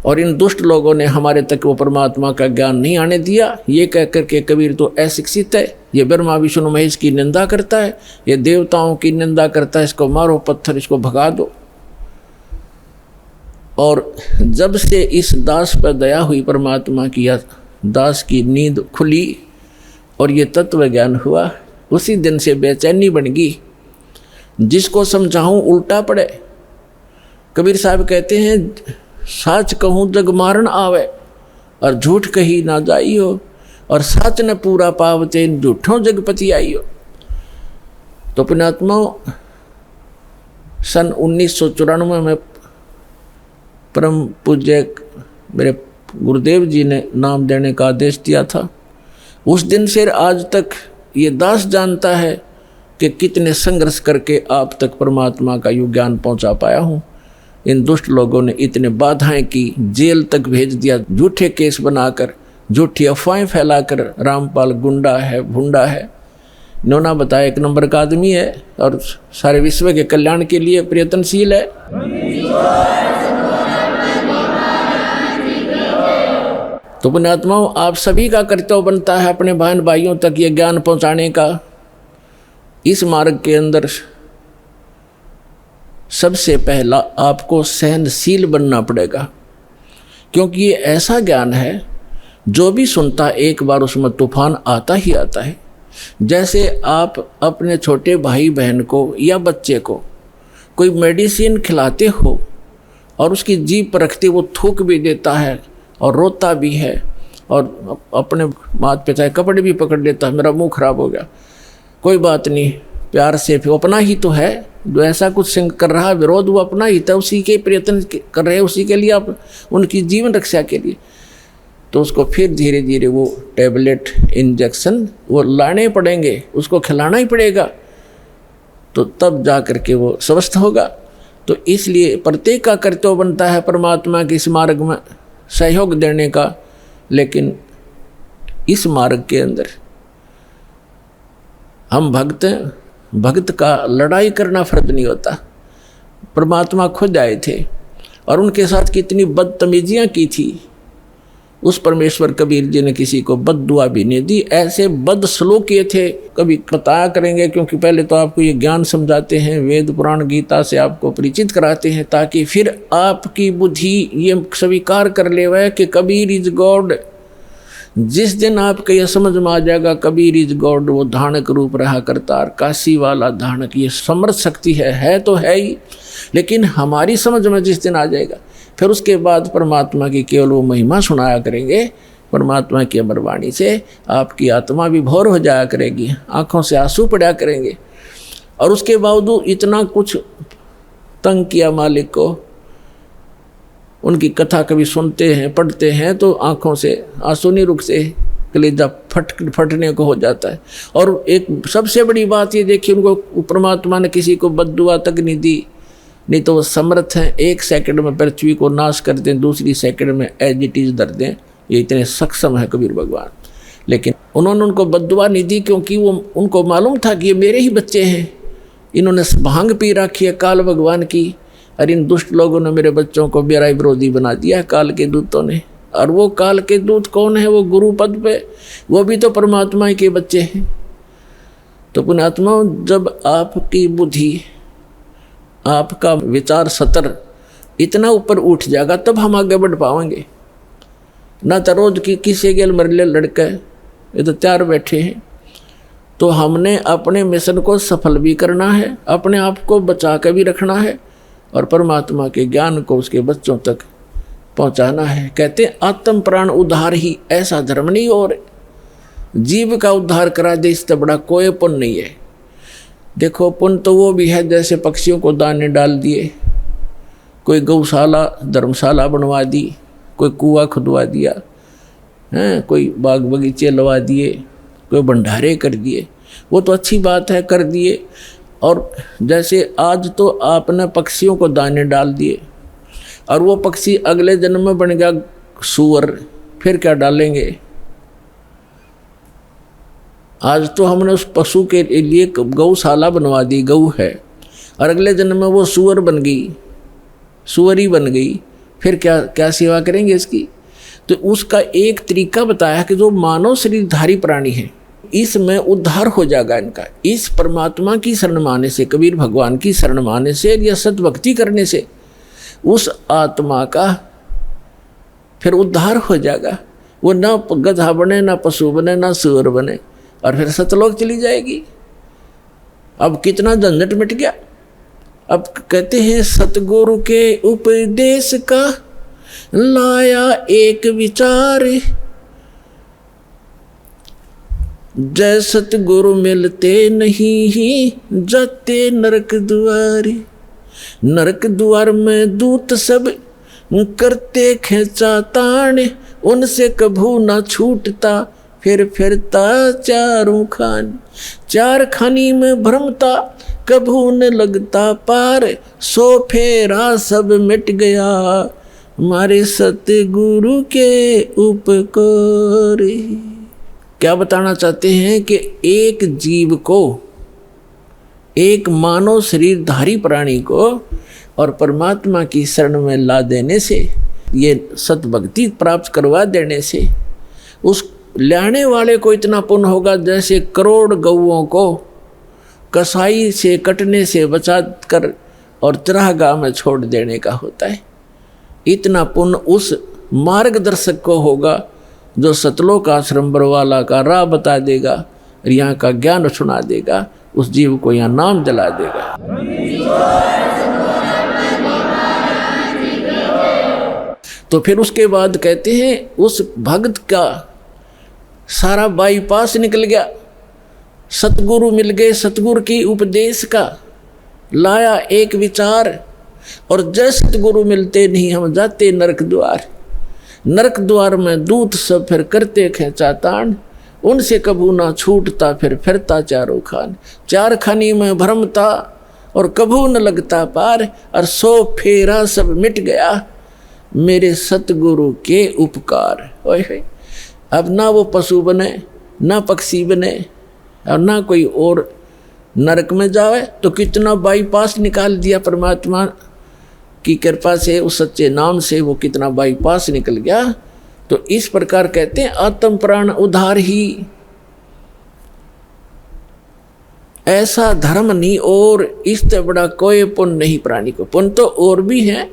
और इन दुष्ट लोगों ने हमारे तक वो परमात्मा का ज्ञान नहीं आने दिया। ये कह कर के कबीर तो अशिक्षित है, ये ब्रह्मा विष्णु महेश की निंदा करता है, ये देवताओं की निंदा करता है, इसको मारो पत्थर, इसको भगा दो। और जब से इस दास पर दया हुई परमात्मा की, दास की नींद खुली और ये तत्व ज्ञान हुआ, उसी दिन से बेचैनी बन गई। जिसको समझाऊं उल्टा पड़े। कबीर साहब कहते हैं, साच कहूँ जग मारण आवे और झूठ कही ना जाई हो, और सच न पूरा पावते झूठों जगपति आई हो। तो पुण्यात्माओं, सन 1994 में परम पूज्य मेरे गुरुदेव जी ने नाम देने का आदेश दिया था। उस दिन से आज तक ये दास जानता है कि कितने संघर्ष करके आप तक परमात्मा का यू ज्ञान पहुंचा पाया हूँ। इन दुष्ट लोगों ने इतने बाधाएं की, जेल तक भेज दिया, झूठे केस बनाकर, झूठी अफवाहें फैलाकर। रामपाल गुंडा है, भुंडा है, इन्होंने बताया 1 नंबर का आदमी है और सारे विश्व के कल्याण के लिए प्रयत्नशील है। तो पुण्यात्माओं, आप सभी का कर्तव्य बनता है अपने बहन भाइयों तक ये ज्ञान पहुंचाने का। इस मार्ग के अंदर सबसे पहला आपको सहनशील बनना पड़ेगा, क्योंकि ये ऐसा ज्ञान है जो भी सुनता एक बार उसमें तूफान आता ही आता है। जैसे आप अपने छोटे भाई बहन को या बच्चे को कोई मेडिसिन खिलाते हो और उसकी जीभ पर रखते वो थूक भी देता है और रोता भी है और अपने माथ पे चाहे कपड़े भी पकड़ लेता है, मेरा मुंह खराब हो गया, कोई बात नहीं, प्यार से, फिर अपना ही तो है जो ऐसा कुछ कर रहा है, विरोध वो अपना ही था, उसी के प्रयत्न कर रहे हैं, उसी के लिए आप उनकी जीवन रक्षा के लिए। तो उसको फिर धीरे धीरे वो टैबलेट इंजेक्शन वो लाने पड़ेंगे, उसको खिलाना ही पड़ेगा, तो तब जा कर के वो स्वस्थ होगा। तो इसलिए प्रत्येक का कर्तव्य बनता है परमात्मा के इस मार्ग में सहयोग देने का। लेकिन इस मार्ग के अंदर हम भक्त हैं, भक्त का लड़ाई करना फर्ज नहीं होता। परमात्मा खुद आए थे और उनके साथ कितनी बदतमीजियाँ की थी, उस परमेश्वर कबीर जी ने किसी को बद्दुआ भी नहीं दी। ऐसे बदसलूक किए थे, कभी बताया करेंगे, क्योंकि पहले तो आपको ये ज्ञान समझाते हैं, वेद पुराण गीता से आपको परिचित कराते हैं, ताकि फिर आपकी बुद्धि ये स्वीकार कर ले वह कि कबीर इज गॉड। जिस दिन आपको यह समझ में आ जाएगा कबीर इज गॉड, वो धानक रूप रहा करतार, काशी वाला धानक, ये समर्थ शक्ति है तो है ही, लेकिन हमारी समझ में जिस दिन आ जाएगा, फिर उसके बाद परमात्मा की केवल वो महिमा सुनाया करेंगे। परमात्मा की अमर वाणी से आपकी आत्मा भी भोर हो जाया करेगी, आँखों से आंसू पड़ा करेंगे। और उसके बावजूद इतना कुछ तंग किया मालिक को, उनकी कथा कभी सुनते हैं पढ़ते हैं तो आँखों से आंसू नहीं रुकते, कलेजा फटने को हो जाता है। और एक सबसे बड़ी बात ये देखिए, उनको परमात्मा ने किसी को बद्दुआ तक नहीं दी, नहीं तो वो समर्थ हैं, 1 सेकंड में पृथ्वी को नाश कर दें, दूसरी सेकंड में एज इट इज धर दें, ये इतने सक्षम है कबीर भगवान। लेकिन उन्होंने उनको बद्दुआ नहीं दी, क्योंकि वो उनको मालूम था कि ये मेरे ही बच्चे हैं, इन्होंने भांग पी रखी है काल भगवान की, और इन दुष्ट लोगों ने मेरे बच्चों को मेरा विरोधी बना दिया है, काल के दूतों ने। और वो काल के दूत कौन है? वो गुरु पद पे, वो भी तो परमात्मा के बच्चे हैं। तो पुण्यात्मा, जब आपकी बुद्धि, आपका विचार सतर इतना ऊपर उठ जाएगा तब हम आगे बढ़ पाएंगे। ना तो रोज की किसी के मरले लड़के ये तो तैयार बैठे हैं। तो हमने अपने मिशन को सफल भी करना है, अपने आप को बचा के भी रखना है और परमात्मा के ज्ञान को उसके बच्चों तक पहुंचाना है। कहते हैं आत्म प्राण उद्धार ही ऐसा धर्म नहीं, और जीव का उद्धार करा दे इससे बड़ा कोई पुण्य नहीं है। देखो पुण्य तो वो भी है जैसे पक्षियों को दाने डाल दिए, कोई गौशाला धर्मशाला बनवा दी, कोई कुआं खुदवा दिया है, कोई बाग बगीचे लगा दिए, कोई भंडारे कर दिए, वो तो अच्छी बात है, कर दिए। और जैसे आज तो आपने पक्षियों को दाने डाल दिए और वो पक्षी अगले जन्म में बन गया सूअर, फिर क्या डालेंगे? आज तो हमने उस पशु के लिए गौशाला बनवा दी, गऊ है, और अगले जन्म में वो सूअर बन गई, सूअरी बन गई, फिर क्या क्या सेवा करेंगे इसकी? तो उसका एक तरीका बताया कि जो मानव शरीरधारी प्राणी है इसमें उद्धार हो जाएगा इनका, इस परमात्मा की शरण माने से, कबीर भगवान की शरण माने से या सतभक्ति करने से उस आत्मा का फिर उद्धार हो जाएगा। वो ना गधा बने, ना पशु बने, ना सूअर बने, और फिर सतलोक चली जाएगी। अब कितना झंझट मिट गया। अब कहते हैं सतगुरु के उपदेश का लाया एक विचार, जय सतगुरु मिलते नहीं जाते नरक द्वारे। नरक द्वार में दूत सब करते खेचा ताण, उनसे कभू ना छूटता फिर फिरता चारों खान। चार खानी में भ्रमता कभू न लगता पार, सो फेरा सब मिट गया हमारे सतगुरु के उपकार। क्या बताना चाहते हैं कि एक जीव को, एक मानव शरीरधारी प्राणी को और परमात्मा की शरण में ला देने से, ये सतभक्ति प्राप्त करवा देने से उस लाने वाले को इतना पुण्य होगा जैसे करोड़ गौओं को कसाई से कटने से बचा कर और चरागाह में छोड़ देने का होता है। इतना पुण्य उस मार्गदर्शक को होगा जो सतलोक आश्रम बरवाला का राह बता देगा और यहाँ का ज्ञान सुना देगा, उस जीव को यहाँ नाम दिला देगा। तो फिर उसके बाद कहते हैं उस भक्त का सारा बाईपास निकल गया, सतगुरु मिल गए, सतगुरु की उपदेश का लाया एक विचार, और जय सतगुरु मिलते नहीं हम जाते नरक द्वार। नरक द्वार में दूत सब फिर करते खेचा तान, उनसे कभू ना छूटता फिर फिरता चारों खान। चार खानी में भ्रमता और कभू न लगता पार, और सो फेरा सब मिट गया मेरे सतगुरु के उपकार। ओए अब ना वो पशु बने, ना पक्षी बने, और ना कोई और नरक में जावे। तो कितना बाईपास निकाल दिया परमात्मा की कृपा से, उस सच्चे नाम से वो कितना बाईपास निकल गया। तो इस प्रकार कहते हैं आत्म प्राण उद्धार ही ऐसा धर्म नहीं, और इससे बड़ा कोई पुण्य नहीं प्राणी को। पुण्य तो और भी है,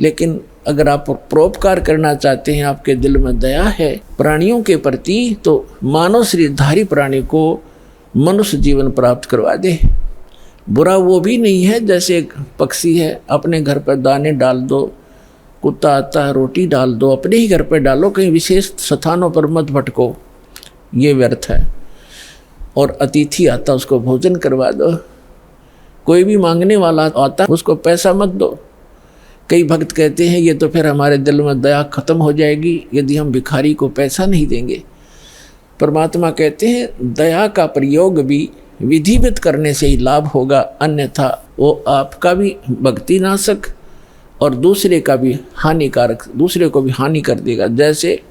लेकिन अगर आप परोपकार करना चाहते हैं, आपके दिल में दया है प्राणियों के प्रति, तो मानव शरीरधारी प्राणी को मनुष्य जीवन प्राप्त करवा दे। बुरा वो भी नहीं है जैसे एक पक्षी है, अपने घर पर दाने डाल दो, कुत्ता आता है रोटी डाल दो, अपने ही घर पर डालो, कहीं विशेष स्थानों पर मत भटको, ये व्यर्थ है। और अतिथि आता उसको भोजन करवा दो, कोई भी मांगने वाला आता उसको पैसा मत दो। कई भक्त कहते हैं ये तो फिर हमारे दिल में दया खत्म हो जाएगी यदि हम भिखारी को पैसा नहीं देंगे। परमात्मा कहते हैं दया का प्रयोग भी विधिवत करने से ही लाभ होगा, अन्यथा वो आपका भी भक्ति नाशक और दूसरे का भी हानिकारक, दूसरे को भी हानि कर देगा। जैसे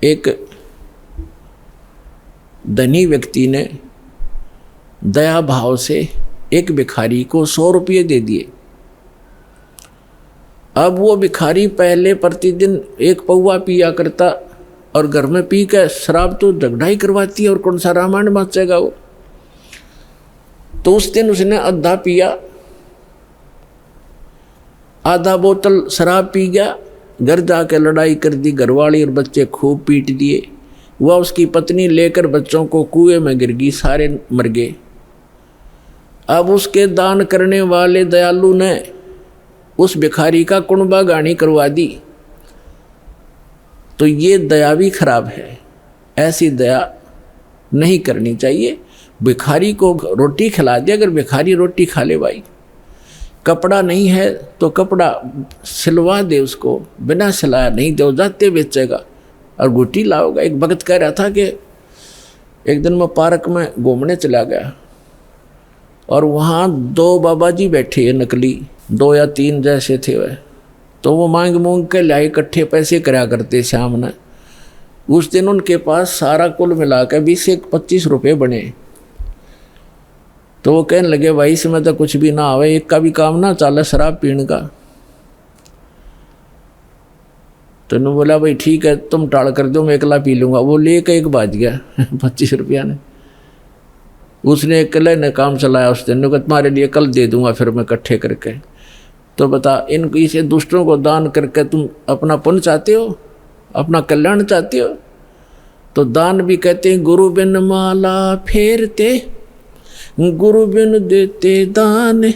एक धनी व्यक्ति ने दया भाव से एक भिखारी को 100 रुपये दे दिए। अब वो भिखारी पहले प्रतिदिन 1 पौवा पिया करता और घर में पी के शराब तो झगड़ा ही करवाती है और कौन सा रामायण बाँचेगा वो। तो उस दिन उसने आधा पिया, आधा बोतल शराब पी गया, घर जाकर लड़ाई कर दी, घरवाली और बच्चे खूब पीट दिए। वह उसकी पत्नी लेकर बच्चों को कुएं में गिर गई, सारे मर गए। अब उसके दान करने वाले दयालु ने उस भिखारी का कुणबा गानी करवा दी। तो ये दया भी खराब है, ऐसी दया नहीं करनी चाहिए। भिखारी को रोटी खिला दे, अगर भिखारी रोटी खा ले भाई, कपड़ा नहीं है तो कपड़ा सिलवा दे उसको, बिना सिलाया नहीं दे जाते बेचेगा और गुटी लाओगा। एक भगत कह रहा था कि एक दिन मैं पार्क में घूमने चला गया और वहाँ 2 बाबा जी बैठे हैं, नकली 2 या 3 जैसे थे वह। तो वो मांग मूंग के लाए, इकट्ठे पैसे कराया करते शाम ने। उस दिन उनके पास सारा कुल मिला कर 20 से 25 रुपये बने। तो वो कहने लगे भाई इसमें तो कुछ भी ना आवे, एक का भी काम ना चले शराब पीने का। तो उन्होंने बोला भाई ठीक है तुम टाल कर दो, मैं अकेला पी लूँगा। वो लेकर एक बाज गया 25 रुपया ने। उसने अकेले ने काम चलाया उस दिन, कहा तुम्हारे लिए कल दे दूंगा फिर मैं इकट्ठे करके। तो बता, इन इसे दुष्टों को दान करके तुम अपना पुण्य चाहते हो, अपना कल्याण चाहते हो? तो दान भी कहते हैं गुरु बिन माला फेरते, गुरु बिन देते दान,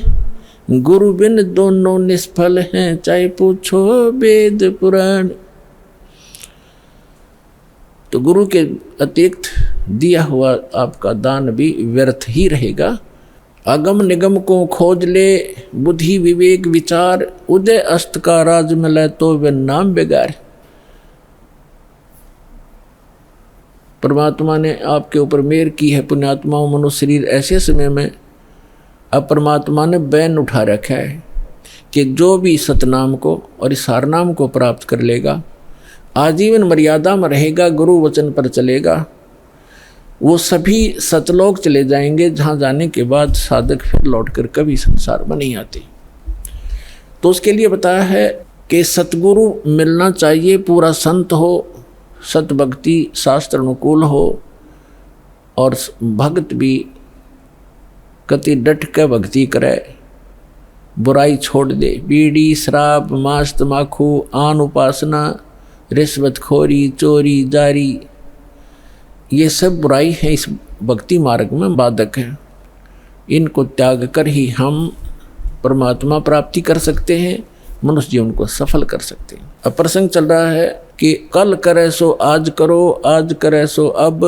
गुरु बिन दोनों निष्फल हैं, चाहे पूछो वेद पुराण। तो गुरु के अतिरिक्त दिया हुआ आपका दान भी व्यर्थ ही रहेगा। अगम निगम को खोज ले, बुद्धि विवेक विचार, उदय अस्त का राज मिले तो वे नाम बेगार। परमात्मा ने आपके ऊपर मेहर की है पुण्यात्माओं। मनुष्य शरीर ऐसे समय में अब परमात्मा ने बैन उठा रखा है कि जो भी सतनाम को और इस हारनाम को प्राप्त कर लेगा, आजीवन मर्यादा में रहेगा, गुरु वचन पर चलेगा, वो सभी सतलोक चले जाएंगे, जहाँ जाने के बाद साधक फिर लौटकर कभी संसार में नहीं आते। तो उसके लिए बताया है कि सतगुरु मिलना चाहिए, पूरा संत हो, सतभक्ति शास्त्र अनुकूल हो और भक्त भी कति डट के भक्ति करे, बुराई छोड़ दे। बीड़ी शराब मांस तमाकू आन उपासना रिश्वतखोरी चोरी जारी, ये सब बुराई है, इस भक्ति मार्ग में बाधक है। इनको त्याग कर ही हम परमात्मा प्राप्ति कर सकते हैं, मनुष्य जीवन को सफल कर सकते हैं। अब प्रसंग चल रहा है कि कल करे सो आज करो, आज करे सो अब,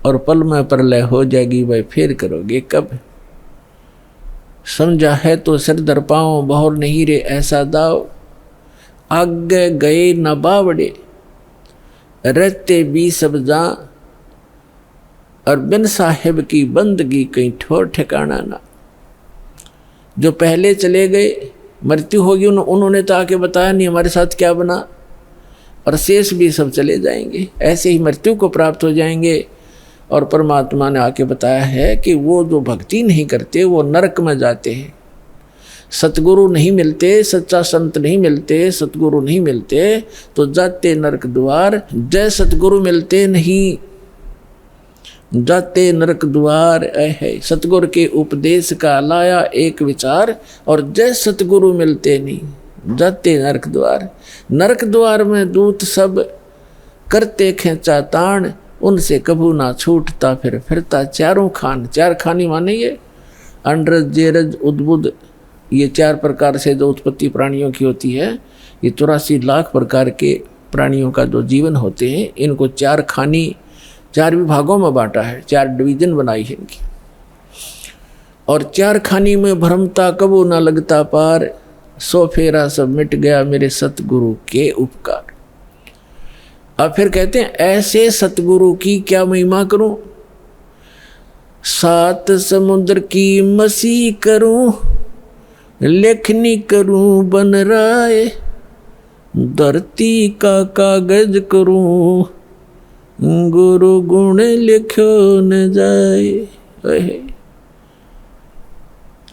और पल में प्रलय हो जाएगी, भाई फिर करोगे कब। समझा है तो सिर दर पाओ, बहुर नहीं रे ऐसा दाव, आगे गए न बावड़े, रहते भी सब जा, और बिन साहिब की बंदगी कहीं ठोर ठिकाना ना। जो पहले चले गए, मृत्यु होगी, उन्होंने तो आके बताया नहीं हमारे साथ क्या बना, और शेष भी सब चले जाएंगे, ऐसे ही मृत्यु को प्राप्त हो जाएंगे। और परमात्मा ने आके बताया है कि वो जो भक्ति नहीं करते वो नरक में जाते हैं। सतगुरु नहीं मिलते, सच्चा संत नहीं मिलते, सतगुरु नहीं मिलते तो जाते नरक द्वार। जय सतगुरु मिलते नहीं, जाते नरक द्वार। है सतगुरु के उपदेश का लाया एक विचार, और जय सतगुरु मिलते नहीं, जाते नरक द्वार। नरक द्वार में दूत सब करते खेचा ताण, उनसे कभू ना छूटता फिर फिरता चारों खान। चार खानी माने ये अंडरज जेरज उद्बुद, ये 4 प्रकार से जो उत्पत्ति प्राणियों की होती है, ये 84 लाख प्रकार के प्राणियों का जो जीवन होते हैं, इनको 4 खानी 4 विभागों में बांटा है, 4 डिवीजन बनाई है इनकी। और 4 खानी में भ्रमता कबू ना लगता पार, सो फेरा सब मिट गया मेरे सतगुरु के उपकार। अब फिर कहते हैं ऐसे सतगुरु की क्या महिमा करूं, 7 समुद्र की मसी करूं, लेखनी करूं बन राय, धरती का कागज करूं, गुरु गुण लिखो न जाए।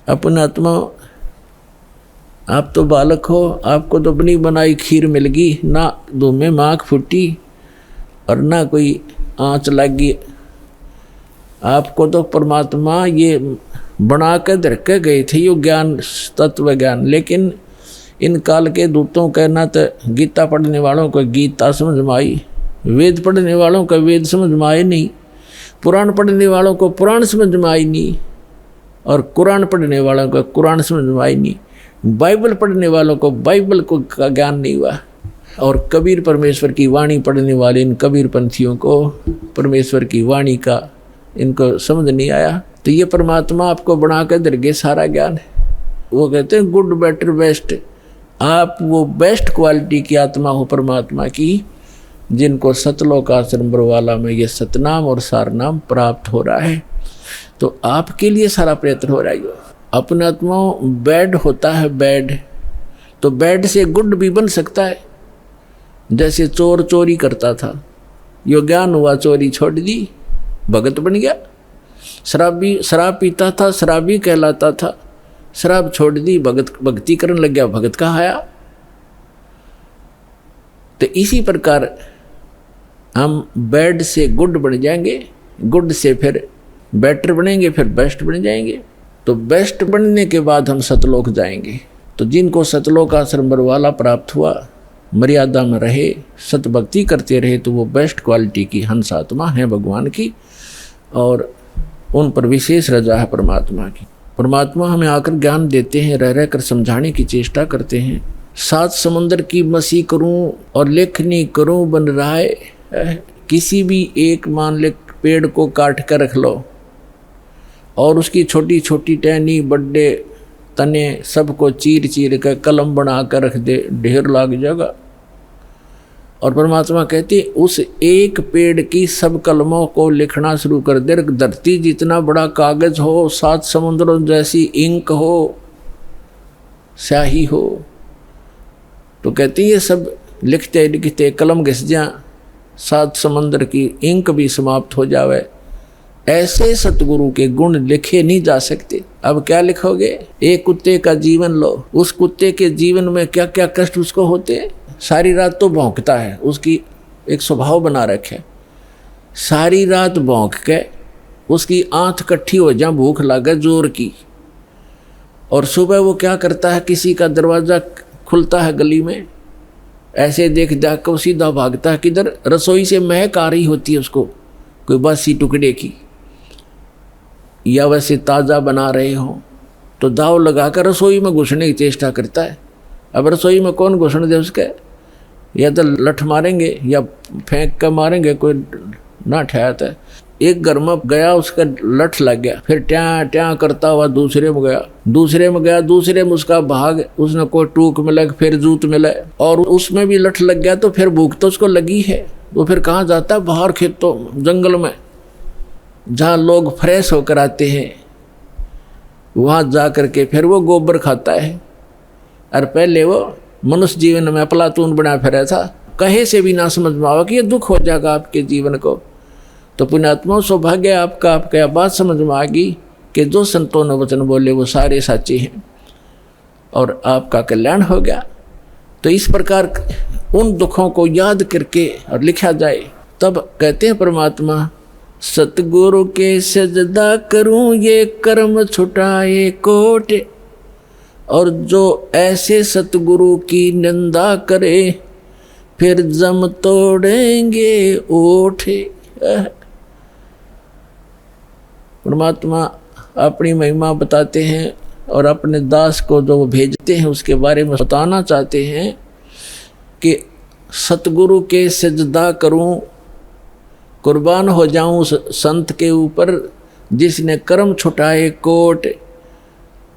अपना आत्मा, आप तो बालक हो, आपको तो अपनी बनाई खीर मिल गई, ना धूम में माख फूटी और ना कोई आँच लगी। आपको तो परमात्मा ये बना के धर के गए थे, यो ज्ञान, तत्व ज्ञान। लेकिन इन काल के दूतों का ना तो गीता पढ़ने वालों को गीता समझ में आई, वेद पढ़ने वालों का वेद समझ में आए नहीं, पुराण पढ़ने वालों को पुराण समझ में आई नहीं, और कुरान पढ़ने वालों को कुरान समझ में आई नहीं, बाइबल पढ़ने वालों को बाइबल को का ज्ञान नहीं हुआ, और कबीर परमेश्वर की वाणी पढ़ने वाले इन कबीर पंथियों को परमेश्वर की वाणी का इनको समझ नहीं आया। तो ये परमात्मा आपको बना कर दरगे सारा ज्ञान है। वो कहते हैं गुड बेटर बेस्ट, आप वो बेस्ट क्वालिटी की आत्मा हो परमात्मा की, जिनको सतलोक आश्रम बरवाला में ये सतनाम और सारनाम प्राप्त हो रहा है। तो आपके लिए सारा प्रयत्न हो रहा है। अपना आत्मा बैड होता है, बैड, तो बैड से गुड भी बन सकता है। जैसे चोर चोरी करता था, यो ज्ञान हुआ, चोरी छोड़ दी, भगत बन गया। शराब पीता था, शराबी कहलाता था, शराब छोड़ दी, भक्ति करने लग गया, भगत कहाँ आया। तो इसी प्रकार हम बैड से गुड बन जाएंगे, गुड से फिर बेटर बनेंगे, फिर बेस्ट बन जाएंगे। तो बेस्ट बनने के बाद हम सतलोक जाएंगे। तो जिनको सतलोक आश्रम बरवाला प्राप्त हुआ, मर्यादा में रहे, सतभक्ति करते रहे, तो वो बेस्ट क्वालिटी की हंस आत्मा है भगवान की, और उन पर विशेष रजा है परमात्मा की। परमात्मा हमें आकर ज्ञान देते हैं, रह कर समझाने की चेष्टा करते हैं। 7 समुंदर की मसी करूं और लेखनी करूं बन रहा है। किसी भी एक मान ले पेड़ को काट कर रख लो और उसकी छोटी छोटी टहनी, बड़े तने सबको चीर चीर कर कलम बना कर रख दे, ढेर लग जाएगा। और परमात्मा कहते उस एक पेड़ की सब कलमों को लिखना शुरू कर दे। धरती जितना बड़ा कागज हो, 7 समुद्रों जैसी इंक हो, स्याही हो, तो कहती ये सब लिखते लिखते कलम घिस जा, 7 समंदर की इंक भी समाप्त हो जावे। ऐसे सतगुरु के गुण लिखे नहीं जा सकते। अब क्या लिखोगे? एक कुत्ते का जीवन लो, उस कुत्ते के जीवन में क्या क्या कष्ट उसको होते। सारी रात तो भौंकता है, उसकी एक स्वभाव बना रखे, सारी रात भौंक के उसकी आंख इकट्ठी हो जा, भूख लगे जोर की, और सुबह वो क्या करता है, किसी का दरवाज़ा खुलता है गली में, ऐसे देख जाकर वो सीधा भागता है किधर, रसोई से महक आ रही होती है उसको, कोई बासी टुकड़े की, या वैसे ताज़ा बना रहे हो, तो दाव लगाकर रसोई में घुसने की चेष्टा करता है। अब रसोई में कौन घुसने दे उसके, या तो लठ मारेंगे या फेंक कर मारेंगे, कोई ना ठहरता है। एक घर में गया, उसका लठ लग गया, फिर ट्या ट्या करता हुआ दूसरे में गया, दूसरे में गया, दूसरे में उसका भाग, उसने कोई टूक मिला, फिर जूत मिला, और उसमें भी लठ लग गया, तो फिर भूख तो उसको लगी है, तो फिर कहाँ जाता है, बाहर खेतों जंगल में जहाँ लोग फ्रेश होकर आते हैं, वहाँ जा कर के फिर वो गोबर खाता है। और पहले वो मनुष्य जीवन में अफलातून बना फिरा था, कहे से भी ना समझ में आवा कि ये दुख हो जाएगा आपके जीवन को। तो पुण्यात्मा सौभाग्य आपका, आपका बात समझ में आ गई कि जो संतों ने वचन बोले वो सारे साचे हैं, और आपका कल्याण हो गया। तो इस प्रकार उन दुखों को याद करके और लिखा जाए, तब कहते हैं परमात्मा, सतगुरु के सजदा करूं ये कर्म छुटाए कोट, और जो ऐसे सतगुरु की निंदा करे फिर जम तोड़ेंगे ओठ। परमात्मा अपनी महिमा बताते हैं और अपने दास को जो वो भेजते हैं उसके बारे में बताना चाहते हैं कि सतगुरु के सजदा करूं, कुर्बान हो जाऊं उस संत के ऊपर जिसने कर्म छुटाए कोट।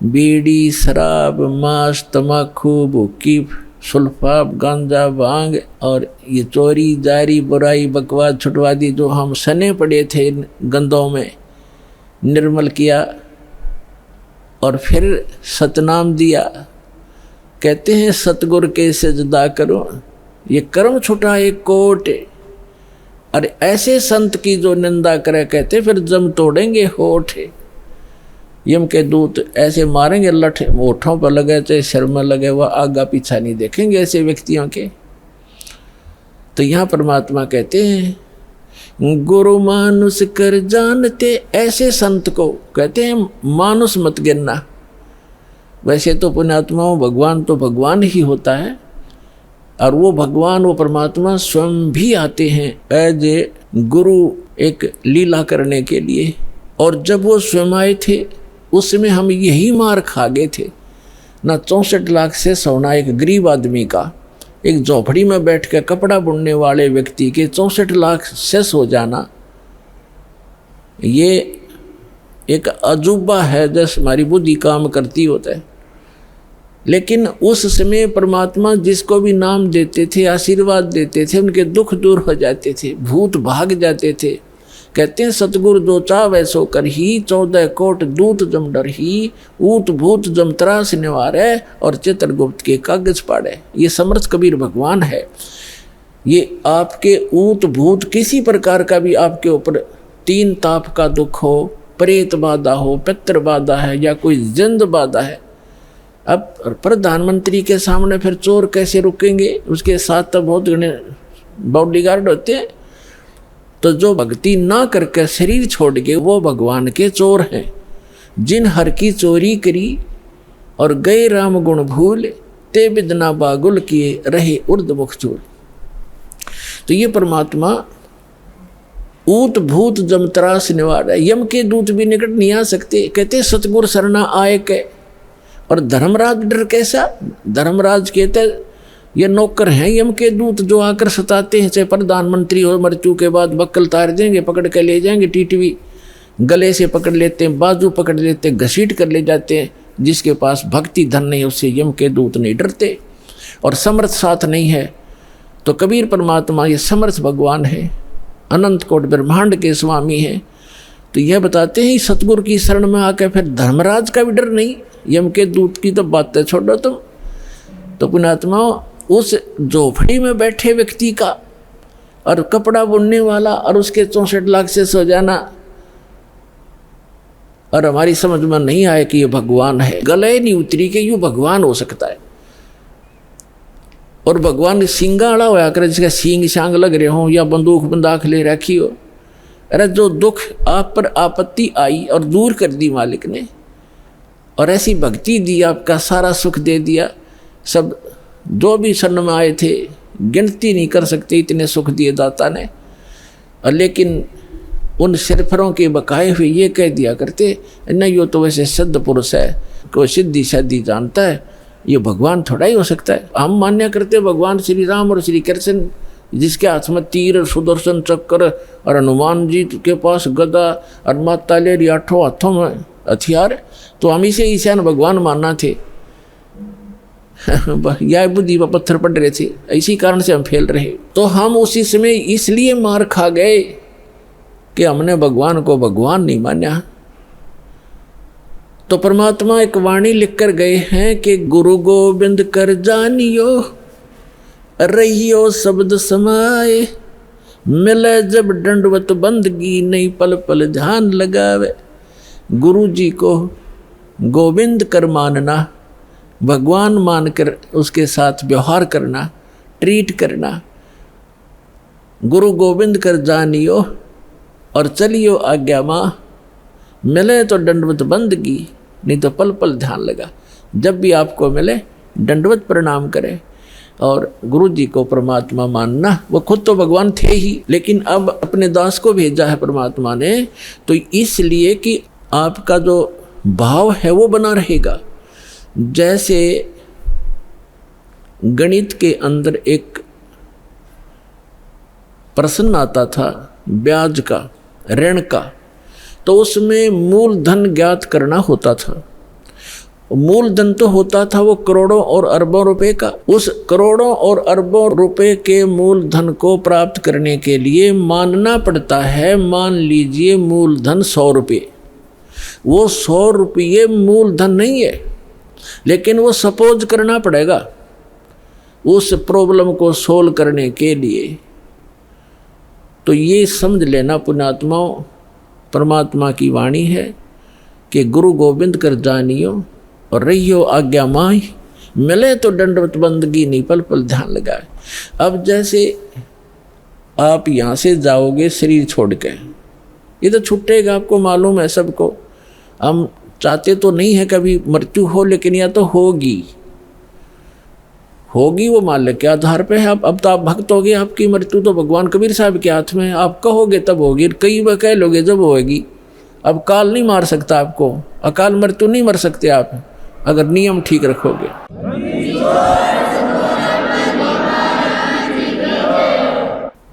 बीड़ी, शराब, मांस, तम्बाकू, भुक्की, सुल्फा, गांजा, भांग और ये चोरी, जारी, बुराई, बकवास छुटवा दी, जो हम सने पड़े थे गंदों में, निर्मल किया और फिर सतनाम दिया। कहते हैं सतगुरु के सजदा करो, ये कर्म छुटाए कोट। और ऐसे संत की जो निंदा करे, कहते फिर जम तोड़ेंगे होठ। यम के दूत ऐसे मारेंगे, लठ ओठों पर लगे चाहे सिर में लगे, वह आगा पीछा नहीं देखेंगे ऐसे व्यक्तियों के। तो यहाँ परमात्मा कहते हैं गुरु मानुष कर जानते, ऐसे संत को कहते हैं मानुष मत गिनना। वैसे तो पुण्यात्माओं भगवान तो भगवान ही होता है, और वो भगवान वो परमात्मा स्वयं भी आते हैं एज ए गुरु एक लीला करने के लिए। और जब वो स्वयं आए थे उसमें हम यही मार खा गए थे ना। 64 लाख से सोना एक गरीब आदमी का, एक झोपड़ी में बैठ के कपड़ा बुनने वाले व्यक्ति के 64 लाख सेस हो जाना, ये एक अजूबा है जैसे हमारी बुद्धि काम करती होता है। लेकिन उस समय परमात्मा जिसको भी नाम देते थे, आशीर्वाद देते थे, उनके दुख दूर हो जाते थे, भूत भाग जाते थे। कहते हैं सतगुरु जो चावै सो कर ही, 14 कोट दूत जम डर ही, ऊत भूत जम त्रास निवारे, और चित्रगुप्त के कागज पाड़े। ये समर्थ कबीर भगवान है। ये आपके ऊत भूत किसी प्रकार का भी आपके ऊपर 3 ताप का दुख हो, प्रेत बाधा हो, पितृ बाधा है, या कोई जिंद बाधा है। अब प्रधानमंत्री के सामने फिर चोर कैसे रुकेंगे? उसके साथ तो बहुत घने बॉडीगार्ड होते हैं। तो जो भक्ति ना करके शरीर छोड़ के वो भगवान के चोर हैं। जिन हर की चोरी करी और गए राम गुण भूल, ते बिदना बागुल किए रहे उर्द मुख चूल। तो ये परमात्मा ऊत भूत जमत्रास निवार है। यम के दूत भी निकट नहीं आ सकते। कहते सतगुर सरना आए के। और धर्मराज डर कैसा? धर्मराज कहते ये नौकर हैं यम के दूत जो आकर सताते हैं, चाहे प्रधानमंत्री हो, मृत्यु के बाद बक्कल तार देंगे, पकड़ के ले जाएंगे, टीटवी गले से पकड़ लेते हैं, बाजू पकड़ लेते हैं, घसीट कर ले जाते हैं। जिसके पास भक्ति धन नहीं उससे यम के दूत नहीं डरते। और समर्थ साथ नहीं है तो कबीर परमात्मा ये समर्थ भगवान है, अनंत कोट ब्रह्मांड के स्वामी हैं। तो यह बताते हैं सतगुरु की शरण में आकर फिर धर्मराज का भी डर नहीं, यम के दूत की तो बातें छोड़ो तुम। तो पुण्यात्मा उस झोपड़ी में बैठे व्यक्ति का और कपड़ा बुनने वाला और उसके 64 लाख से सो जाना, और हमारी समझ में नहीं आए कि ये भगवान है। गले नहीं उतरी कि यूँ भगवान हो सकता है। और भगवान सिंगाड़ा होया करे, जिसका सींग शांग लग रहे हो या बंदूक बंदाख ले रखी हो। अरे जो दुख आप पर आपत्ति आई और दूर कर दी मालिक ने, और ऐसी भक्ति दी, आपका सारा सुख दे दिया। सब जो भी शरण में आए थे गिनती नहीं कर सकते इतने सुख दिए दाता ने। और लेकिन उन सिरफरों के बकाए हुए ये कह दिया करते नहीं, यो तो वैसे सिद्ध पुरुष है, कोई सिद्धि शादी जानता है, ये भगवान थोड़ा ही हो सकता है। हम मान्य करते भगवान श्री राम और श्री कृष्ण, जिसके हाथ में तीर, सुदर्शन चक्र, और हनुमान जी के पास गदा, और माता ले 8 हाथों में हथियार, तो हम इसे ईशान भगवान मानना थे। यह बुद्धि पर पत्थर पड़ रहे थे, इसी कारण से हम फेल रहे। तो हम उसी समय इसलिए मार खा गए कि हमने भगवान को भगवान नहीं माना। तो परमात्मा एक वाणी लिख कर गए हैं कि गुरु गोविंद कर जानियो, रहियो शब्द समाए, मिले जब दंडवत बंदगी, नहीं पल पल ध्यान लगावे। गुरु जी को गोविंद कर मानना, भगवान मानकर उसके साथ व्यवहार करना, ट्रीट करना। गुरु गोविंद कर जानियो और चलियो आज्ञा माँ, मिले तो दंडवत बंदगी, नहीं तो पल पल ध्यान लगा। जब भी आपको मिले दंडवत प्रणाम करें और गुरु जी को परमात्मा मानना। वो खुद तो भगवान थे ही, लेकिन अब अपने दास को भेजा है परमात्मा ने, तो इसलिए कि आपका जो भाव है वो बना रहेगा। जैसे गणित के अंदर एक प्रश्न आता था ब्याज का, ऋण का, तो उसमें मूलधन ज्ञात करना होता था। मूलधन तो होता था वो करोड़ों और अरबों रुपए का। उस करोड़ों और अरबों रुपए के मूलधन को प्राप्त करने के लिए मानना पड़ता है, मान लीजिए मूलधन 100 रुपये। वो 100 रुपये मूलधन नहीं है, लेकिन वो सपोज करना पड़ेगा उस प्रॉब्लम को सोल्व करने के लिए। तो ये समझ लेना पुण्यात्माओं, परमात्मा की वाणी है कि गुरु गोविंद कर जानियो और रहियो आज्ञा माही, मिले तो दंडवत बंदगी नहीं पल पल ध्यान लगाए। अब जैसे आप यहाँ से जाओगे शरीर छोड़ के, ये तो छूटेगा, आपको मालूम है सबको। हम चाहते तो नहीं है कभी मृत्यु हो, लेकिन या तो होगी वो मालिक के आधार पे है। अब तो आप भक्त हो गए, आपकी मृत्यु तो भगवान कबीर साहब के हाथ में है। आप कहोगे तब होगी, कई बार कह लोगे जब होगी। अब काल नहीं मार सकता आपको, अकाल मृत्यु नहीं मर सकते आप, अगर नियम ठीक रखोगे।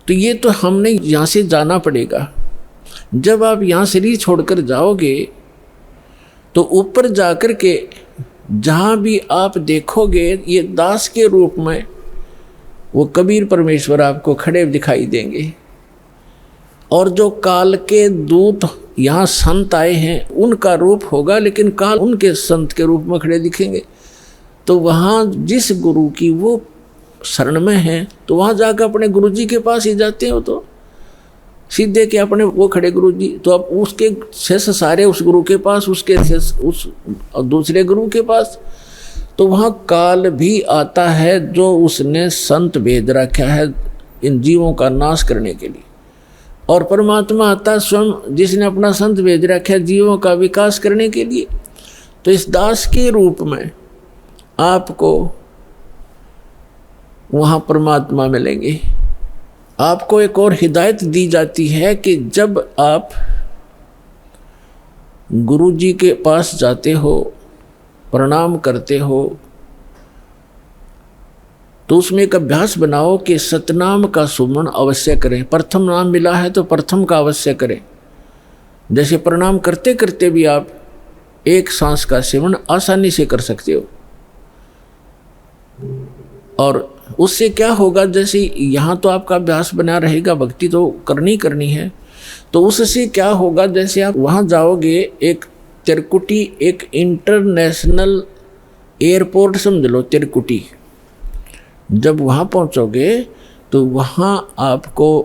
तो ये तो हमने यहाँ से जाना पड़ेगा। जब आप यहाँ शरीर छोड़कर जाओगे तो ऊपर जाकर के जहाँ भी आप देखोगे ये दास के रूप में वो कबीर परमेश्वर आपको खड़े दिखाई देंगे। और जो काल के दूत यहाँ संत आए हैं उनका रूप होगा, लेकिन काल उनके संत के रूप में खड़े दिखेंगे। तो वहाँ जिस गुरु की वो शरण में है तो वहाँ जाकर अपने गुरु जी के पास ही जाते हो, तो सीधे के अपने वो खड़े गुरु जी, तो अब उसके शिष्य सारे उस गुरु के पास, उसके शिष्य उस दूसरे गुरु के पास। तो वहाँ काल भी आता है जो उसने संत भेज रखा है इन जीवों का नाश करने के लिए, और परमात्मा आता स्वयं जिसने अपना संत भेज रखा है जीवों का विकास करने के लिए। तो इस दास के रूप में आपको वहाँ परमात्मा मिलेंगे। आपको एक और हिदायत दी जाती है कि जब आप गुरु जी के पास जाते हो, प्रणाम करते हो, तो उसमें एक अभ्यास बनाओ कि सतनाम का सुमन अवश्य करें। प्रथम नाम मिला है तो प्रथम का अवश्य करें। जैसे प्रणाम करते करते भी आप एक सांस का सेवन आसानी से कर सकते हो। और उससे क्या होगा, जैसे यहाँ तो आपका अभ्यास बना रहेगा, भक्ति तो करनी है, तो उससे क्या होगा, जैसे आप वहाँ जाओगे, एक तिरकुटी एक इंटरनेशनल एयरपोर्ट समझ लो तिरकुटी, जब वहाँ पहुँचोगे तो वहाँ आपको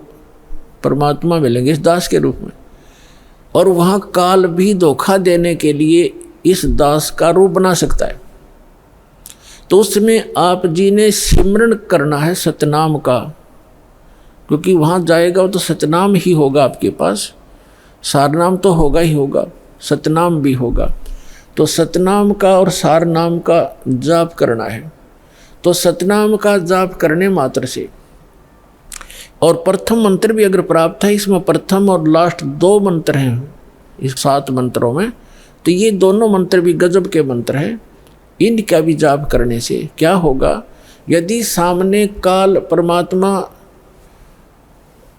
परमात्मा मिलेंगे इस दास के रूप में। और वहाँ काल भी धोखा देने के लिए इस दास का रूप बना सकता है। तो उसमें आप जी ने सिमरन करना है सतनाम का, क्योंकि वहाँ जाएगा तो सतनाम ही होगा आपके पास, सारनाम तो होगा ही होगा, सतनाम भी होगा। तो सतनाम का और सारनाम का जाप करना है। तो सतनाम का जाप करने मात्र से, और प्रथम मंत्र भी अगर प्राप्त है, इसमें प्रथम और लास्ट 2 मंत्र हैं इस 7 मंत्रों में, तो ये दोनों मंत्र भी गजब के मंत्र हैं। इनका भी जाप करने से क्या होगा, यदि सामने काल परमात्मा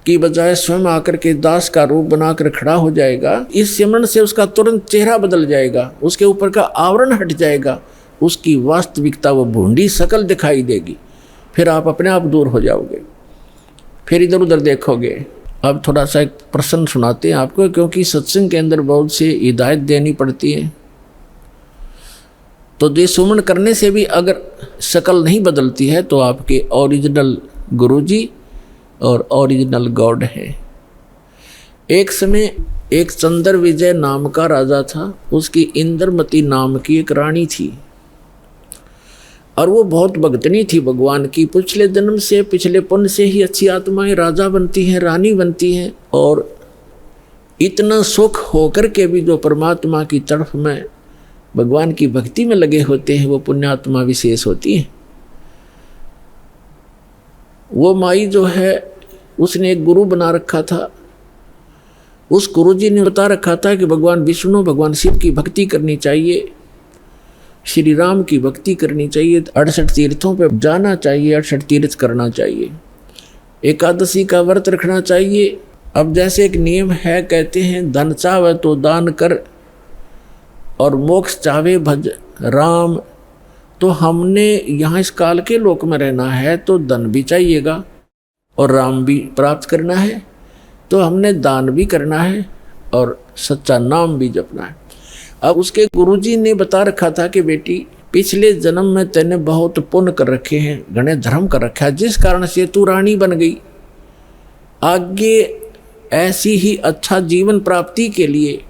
की बजाय स्वयं आकर के दास का रूप बनाकर खड़ा हो जाएगा, इस सिमरन से उसका तुरंत चेहरा बदल जाएगा, उसके ऊपर का आवरण हट जाएगा, उसकी वास्तविकता वो भूंडी शकल दिखाई देगी। फिर आप अपने आप दूर हो जाओगे, फिर इधर उधर देखोगे। अब थोड़ा सा एक प्रश्न सुनाते हैं आपको, क्योंकि सत्संग के अंदर बहुत सी हिदायत देनी पड़ती है। तो ये सुमन करने से भी अगर शकल नहीं बदलती है तो आपके ओरिजिनल गुरुजी और ओरिजिनल गॉड है। एक समय एक चंद्र विजय नाम का राजा था, उसकी इंद्रमती नाम की एक रानी थी, और वो बहुत भक्तनी थी भगवान की। पिछले जन्म से, पिछले पुण्य से ही अच्छी आत्माएं राजा बनती हैं, रानी बनती हैं, और इतना सुख होकर के भी जो परमात्मा की तरफ में भगवान की भक्ति में लगे होते हैं वो पुण्यात्मा विशेष होती है। वो माई जो है उसने एक गुरु बना रखा था। उस गुरु जी ने बता रखा था कि भगवान विष्णु, भगवान शिव की भक्ति करनी चाहिए, श्री राम की भक्ति करनी चाहिए, 68 तीर्थों पे जाना चाहिए, 68 तीर्थ करना चाहिए, एकादशी का व्रत रखना चाहिए। अब जैसे एक नियम है, कहते हैं धन चाहे तो दान कर और मोक्ष चाहे भज राम। तो हमने यहाँ इस काल के लोक में रहना है तो धन भी चाहिएगा और राम भी प्राप्त करना है, तो हमने दान भी करना है और सच्चा नाम भी जपना है। अब उसके गुरुजी ने बता रखा था कि बेटी पिछले जन्म में तैने बहुत पुण्य कर रखे हैं, घने धर्म कर रखा है, जिस कारण से तू रानी बन गई। आगे ऐसी ही अच्छा जीवन प्राप्ति के लिए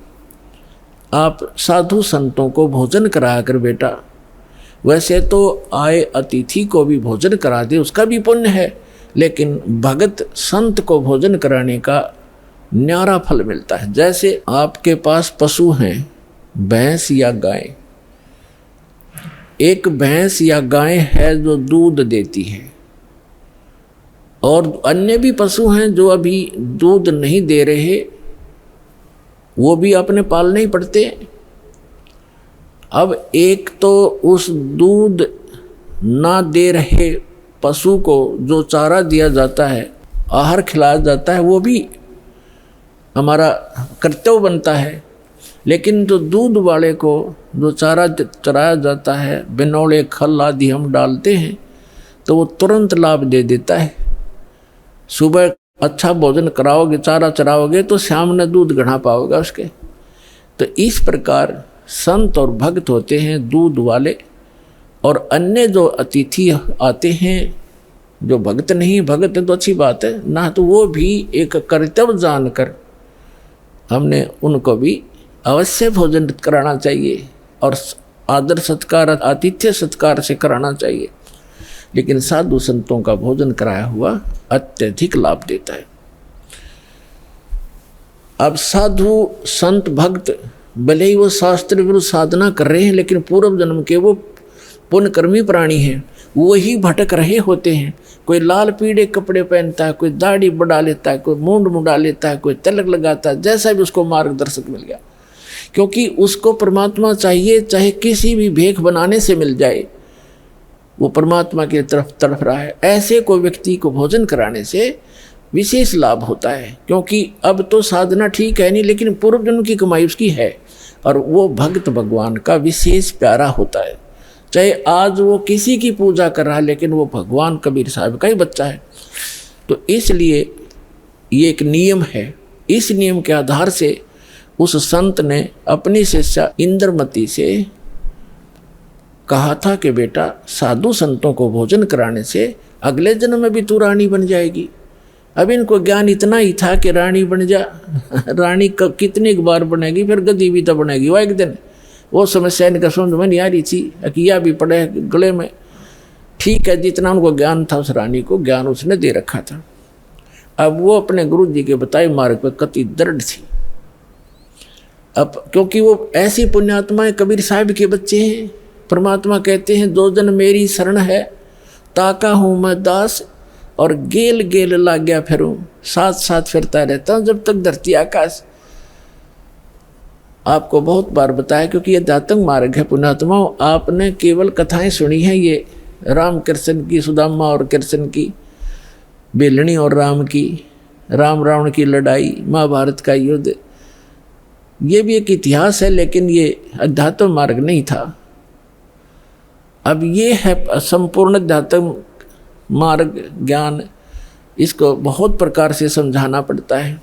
आप साधु संतों को भोजन कराया कर बेटा। वैसे तो आए अतिथि को भी भोजन करा दे, उसका भी पुण्य है, लेकिन भगत संत को भोजन कराने का न्यारा फल मिलता है। जैसे आपके पास पशु हैं, भैंस या गाय। एक भैंस या गाय है जो दूध देती है, और अन्य भी पशु हैं जो अभी दूध नहीं दे रहे, वो भी अपने पालने ही पड़ते। अब एक तो उस दूध ना दे रहे पशु को जो चारा दिया जाता है, आहार खिलाया जाता है, वो भी हमारा कर्तव्य बनता है। लेकिन जो दूध वाले को जो चारा चराया जाता है, बिनौले खल आदि हम डालते हैं, तो वो तुरंत लाभ दे देता है। सुबह अच्छा भोजन कराओगे, चारा चराओगे, तो शाम ने दूध घड़ा पाओगे उसके। तो इस प्रकार संत और भक्त होते हैं दूध वाले, और अन्य जो अतिथि आते हैं जो भक्त नहीं, भक्त है तो अच्छी बात है ना, तो वो भी एक कर्तव्य जानकर हमने उनको भी अवश्य भोजन कराना चाहिए, और आदर सत्कार आतिथ्य सत्कार से कराना चाहिए। लेकिन साधु संतों का भोजन कराया हुआ अत्यधिक लाभ देता है। अब साधु संत भक्त भले ही वो शास्त्र विरुद्ध साधना कर रहे हैं, लेकिन पूर्व जन्म के वो पुण्यकर्मी प्राणी हैं, वो ही भटक रहे होते हैं। कोई लाल पीले कपड़े पहनता है, कोई दाढ़ी बढ़ा लेता है, कोई मूंड मुड़ा लेता है, कोई तिलक लगाता है, जैसा भी उसको मार्गदर्शक मिल गया, क्योंकि उसको परमात्मा चाहिए, चाहे किसी भी भेख बनाने से मिल जाए, वो परमात्मा की तरफ तड़फ रहा है। ऐसे को व्यक्ति को भोजन कराने से विशेष लाभ होता है, क्योंकि अब तो साधना ठीक है नहीं, लेकिन पूर्व जन्म की कमाई उसकी है, और वो भक्त भगवान का विशेष प्यारा होता है। चाहे आज वो किसी की पूजा कर रहा है, लेकिन वो भगवान कबीर साहब का ही बच्चा है। तो इसलिए ये एक नियम है। इस नियम के आधार से उस संत ने अपनी शिष्या इंद्रमती से कहा था कि बेटा, साधु संतों को भोजन कराने से अगले जन्म में भी तू रानी बन जाएगी। अब इनको ज्ञान इतना ही था कि रानी बन जा, रानी कितनी बार बनेगी, फिर गद्दी भी तो बनेगी वो एक दिन। वो समस्या इनका समझ में नहीं आ रही थी, अकिया भी पड़े गले में। ठीक है, जितना उनको ज्ञान था उस रानी को ज्ञान उसने दे रखा था। अब वो अपने गुरु जी के बताए मार्ग पर कति दृढ़ थी। अब क्योंकि वो ऐसी पुण्यात्माएं कबीर साहब के बच्चे हैं, परमात्मा कहते हैं दो जन मेरी शरण है, ताका हूँ मैं दास, और गेल गेल ला गया फिरूं, साथ साथ फिरता रहता हूँ जब तक धरती आकाश। आपको बहुत बार बताया, क्योंकि ये दातंग मार्ग है पुण्यात्माओं। आपने केवल कथाएं सुनी हैं, ये राम कृष्ण की, सुदामा और कृष्ण की, बेलनी और राम की, राम रावण की लड़ाई, महाभारत का युद्ध, ये भी एक इतिहास है, लेकिन ये अध्यात्म मार्ग नहीं था। अब ये है संपूर्ण अध्यात्म मार्ग ज्ञान, इसको बहुत प्रकार से समझाना पड़ता है।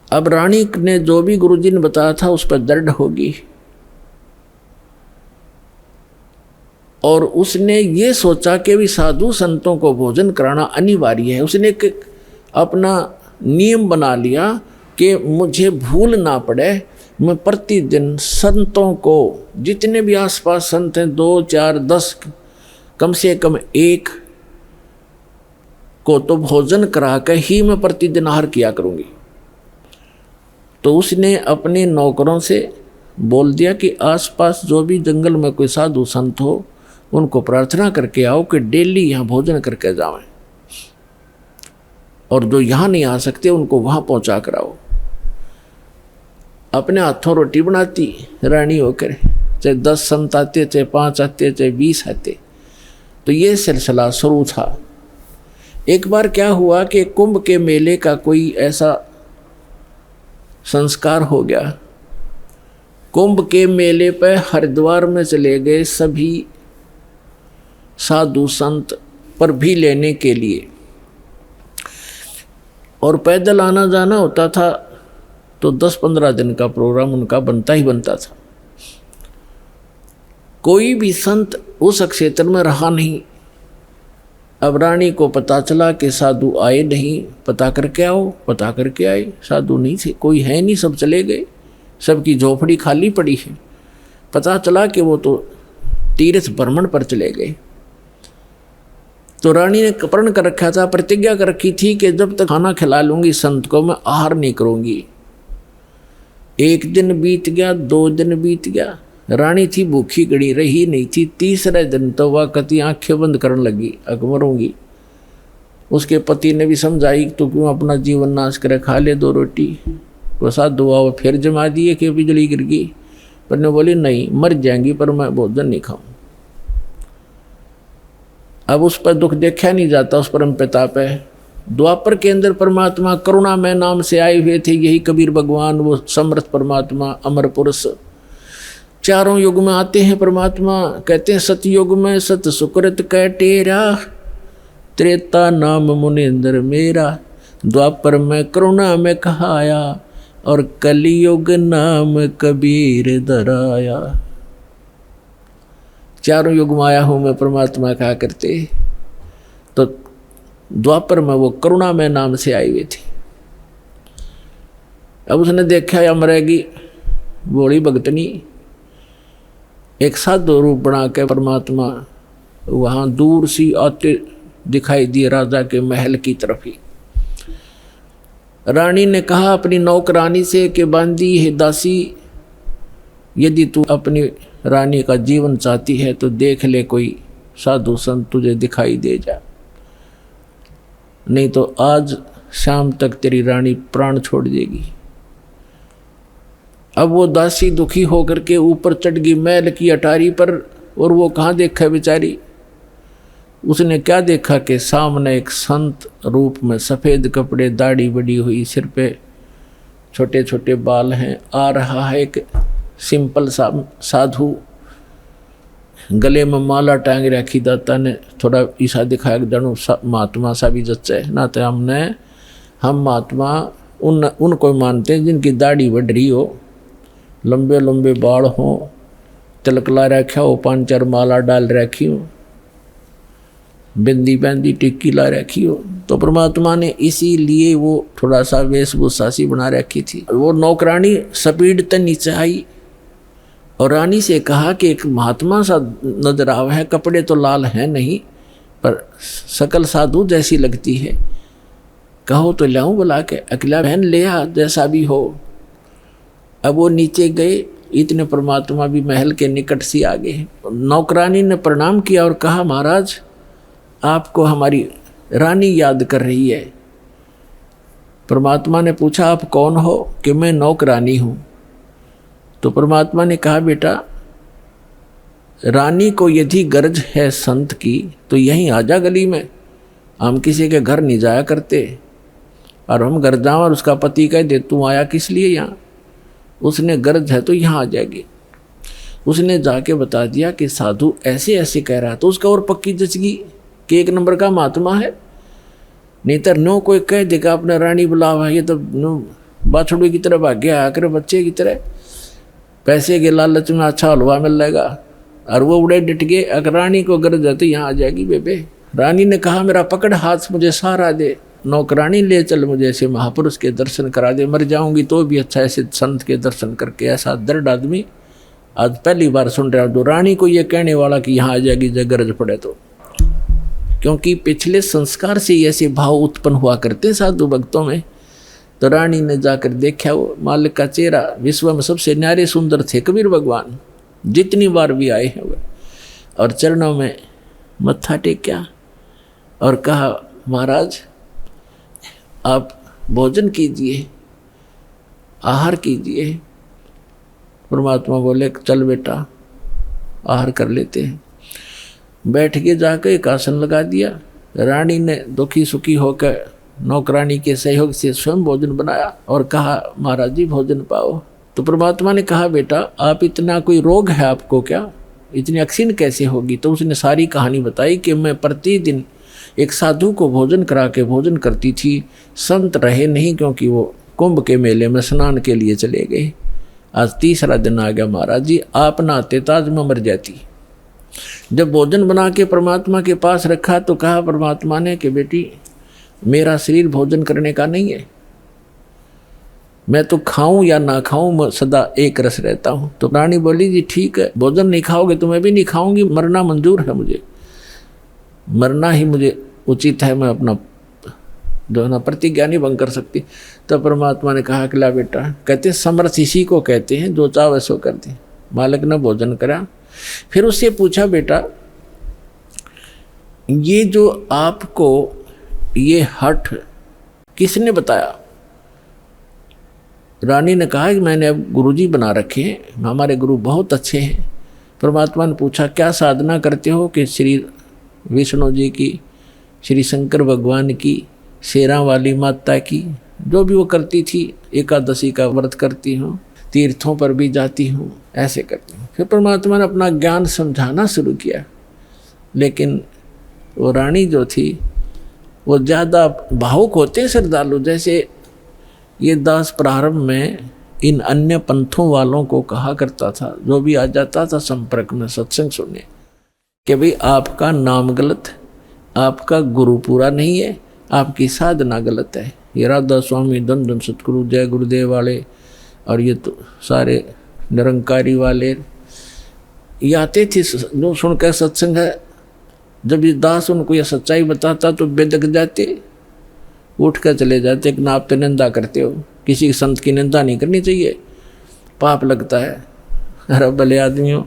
अब रानी ने जो भी गुरुजी ने बताया था उस पर दृढ़ होगी, और उसने ये सोचा कि भी साधु संतों को भोजन कराना अनिवार्य है। उसने एक अपना नियम बना लिया कि मुझे भूल ना पड़े, मैं प्रतिदिन संतों को, जितने भी आसपास संत हैं, 2, 4, 10, कम से कम एक को तो भोजन करा कर ही मैं प्रतिदिन आहार किया करूंगी। तो उसने अपने नौकरों से बोल दिया कि आसपास जो भी जंगल में कोई साधु संत हो, उनको प्रार्थना करके आओ कि डेली यहाँ भोजन करके जाएं, और जो यहाँ नहीं आ सकते उनको वहाँ पहुँचा कर आओ। अपने हाथों रोटी बनाती रानी होकर, चाहे 10 संत आते, चाहे 5 आते, चाहे 20 आते। तो ये सिलसिला शुरू था। एक बार क्या हुआ कि कुंभ के मेले का कोई ऐसा संस्कार हो गया। कुंभ के मेले पर हरिद्वार में चले गए सभी साधु संत पर भी लेने के लिए, और पैदल आना जाना होता था, तो 10-15 दिन का प्रोग्राम उनका बनता ही बनता था। कोई भी संत उस क्षेत्र में रहा नहीं। अब रानी को पता चला कि साधु आए नहीं, पता करके आओ। पता करके आए, साधु नहीं थे, कोई है नहीं, सब चले गए। सबकी झोपड़ी खाली पड़ी है। पता चला कि वो तो तीर्थ भ्रमण पर चले गए। तो रानी ने प्रण कर रखा था, प्रतिज्ञा कर रखी थी कि जब तक खाना खिला लूंगी संत को मैं आहार नहीं करूंगी। 1 दिन बीत गया, 2 दिन बीत गया, रानी थी भूखी गड़ी, रही नहीं थी। तीसरे दिन तो वह कति आंखें बंद करने लगी, अकमरूंगी। उसके पति ने भी समझाई तो क्यों अपना जीवन नाश करे, खा ले 2 रोटी। वो साधु हुआ, वो फिर जमा दिए कि बिजली गिर गई। पर ने बोली नहीं, मर जाएंगी पर मैं भोजन नहीं खाऊं। अब उस पर दुख देखा नहीं जाता, उस परम पिता पे। द्वापर के अंदर परमात्मा करुणा में नाम से आए हुए थे, यही कबीर भगवान, वो समर्थ परमात्मा, अमर पुरुष। चारों युग में आते हैं परमात्मा। कहते हैं सतयुग में सत सुकृत कह टेरा, त्रेता नाम मुनिंदर मेरा, द्वापर में करुणा में कहाया, और कलियुग नाम कबीर दराया। चारों युग में आया हूँ मैं परमात्मा कहा करते। तो द्वापर में वो करुणा में नाम से आई हुई थी। अब उसने देखा या मरेगी बोली भगतनी, एक साधु रूप बना के परमात्मा वहाँ दूर सी आते दिखाई दिए राजा के महल की तरफ ही। रानी ने कहा अपनी नौकरानी से कि बांदी है दासी, यदि तू अपनी रानी का जीवन चाहती है तो देख ले कोई साधु संत तुझे दिखाई दे जा, नहीं तो आज शाम तक तेरी रानी प्राण छोड़ देगी। अब वो दासी दुखी होकर के ऊपर चढ़ गई महल की अटारी पर, और वो कहाँ देखा बेचारी, उसने क्या देखा कि सामने एक संत रूप में, सफ़ेद कपड़े, दाढ़ी बड़ी हुई, सिर पे छोटे छोटे बाल हैं, आ रहा है एक सिंपल साधु, गले में माला टांग रखी। दाता ने थोड़ा ईसा दिखाया कि जानो महात्मा सा भी जच्चे ना, तो हम महात्मा उनको मानते हैं जिनकी दाढ़ी बढ़ रही हो, लंबे लंबे बाल हों, तिलक ला रखा हो, 5-4 माला डाल रखी हो, बिंदी बैंदी टिक्की ला रखी हो। तो परमात्मा ने इसीलिए वो थोड़ा सा वेशभूषा सी बना रखी थी। वो नौकरानी स्पीड तक नीचे आई और रानी से कहा कि एक महात्मा सा नजर आवा है, कपड़े तो लाल हैं नहीं पर सकल साधु जैसी लगती है, कहो तो लाऊं बुला के, अकेला बहन ले आ जैसा भी हो। अब वो नीचे गए, इतने परमात्मा भी महल के निकट से आ गए। नौकरानी ने प्रणाम किया और कहा महाराज आपको हमारी रानी याद कर रही है। परमात्मा ने पूछा आप कौन हो, कि मैं नौकरानी हूँ। तो परमात्मा ने कहा बेटा रानी को यदि गरज है संत की तो यहीं आजा गली में, हम किसी के घर नहीं जाया करते, और हम घर जाओ और उसका पति कह दे तू आया किस लिए यहाँ, उसने गरज है तो यहाँ आ जाएगी। उसने जाके बता दिया कि साधु ऐसे ऐसे कह रहा, तो उसका और पक्की जचगी कि 1 नंबर का महात्मा है। नहीं तो नो कोई कह देगा अपने रानी बुलावा, ये तो बाछड़ू की तरह भाग्य आकर बच्चे की तरह पैसे के लालच में अच्छा हलवा मिल जाएगा, और वो उड़े डिट गए, अगर रानी को गरज है तो यहाँ आ जाएगी बेबे। रानी ने कहा मेरा पकड़ हाथ मुझे सहारा दे, नौकरानी ले चल मुझे ऐसे महापुरुष के दर्शन करा दे, मर जाऊंगी तो भी अच्छा ऐसे संत के दर्शन करके। ऐसा दर्द आदमी आज पहली बार सुन रहा हूँ, तो रानी को ये कहने वाला कि यहाँ आ जाएगी जब गरज पड़े तो, क्योंकि पिछले संस्कार से ऐसे भाव उत्पन्न हुआ करते साधु भक्तों में। तो रानी ने जाकर देखा वो मालिक का चेहरा, विश्व में सबसे न्यारे सुंदर थे कबीर भगवान, जितनी बार भी आए हैं वो, और चरणों में मत्था टेका और कहा महाराज आप भोजन कीजिए, आहार कीजिए। परमात्मा बोले चल बेटा आहार कर लेते हैं। बैठ के जाकर एक आसन लगा दिया। रानी ने दुखी सुखी होकर नौकरानी के सहयोग से स्वयं भोजन बनाया और कहा महाराज जी भोजन पाओ। तो परमात्मा ने कहा बेटा आप इतना कोई रोग है आपको क्या, इतनी अक्सीन कैसे होगी। तो उसने सारी कहानी बताई कि मैं प्रतिदिन एक साधु को भोजन करा के भोजन करती थी, संत रहे नहीं क्योंकि वो कुंभ के मेले में स्नान के लिए चले गए। आज 3रा दिन आ गया महाराज जी, आप ना आते तो आज मैं मर जाती। जब भोजन बना के परमात्मा के पास रखा तो कहा परमात्मा ने कि बेटी मेरा शरीर भोजन करने का नहीं है, मैं तो खाऊं या ना खाऊं मैं सदा एक रस रहता हूं। तो रानी बोली जी ठीक है, भोजन नहीं खाओगे तो मैं भी नहीं खाऊंगी, मरना मंजूर है मुझे, मरना ही मुझे उचित है, मैं अपना जो है ना प्रतिज्ञा नहीं भंग कर सकती। तो परमात्मा ने कहा कि ला बेटा, कहते समर्थ इसी को कहते हैं जो चाहे सो करते। मालिक ने भोजन करा, फिर उससे पूछा बेटा ये जो आपको ये हठ किसने बताया? रानी ने कहा कि मैंने अब गुरुजी बना रखे हैं, हमारे गुरु बहुत अच्छे हैं। परमात्मा ने पूछा क्या साधना करते हो? कि श्री विष्णु जी की, श्री शंकर भगवान की, शेरा वाली माता की, जो भी वो करती थी, एकादशी का व्रत करती हूँ, तीर्थों पर भी जाती हूँ, ऐसे करती हूँ। फिर परमात्मा ने अपना ज्ञान समझाना शुरू किया, लेकिन वो रानी जो थी वो ज़्यादा भावुक होते श्रद्धालु। जैसे ये दास प्रारंभ में इन अन्य पंथों वालों को कहा करता था, जो भी आ जाता था संपर्क में सत्संग सुनने, कि भाई आपका नाम गलत, आपका गुरु पूरा नहीं है, आपकी साधना गलत है। ये राधा स्वामी, धन धन सतगुरु, जय गुरुदेव वाले और ये तो सारे निरंकारी वाले ये आते थे जो सुनकर सत्संग है। जब ये दास उनको यह सच्चाई बताता तो बेदक जाते, उठ कर चले जाते कि ना आप तो निंदा करते हो, किसी संत की निंदा नहीं करनी चाहिए, पाप लगता है। अरे भले आदमियों,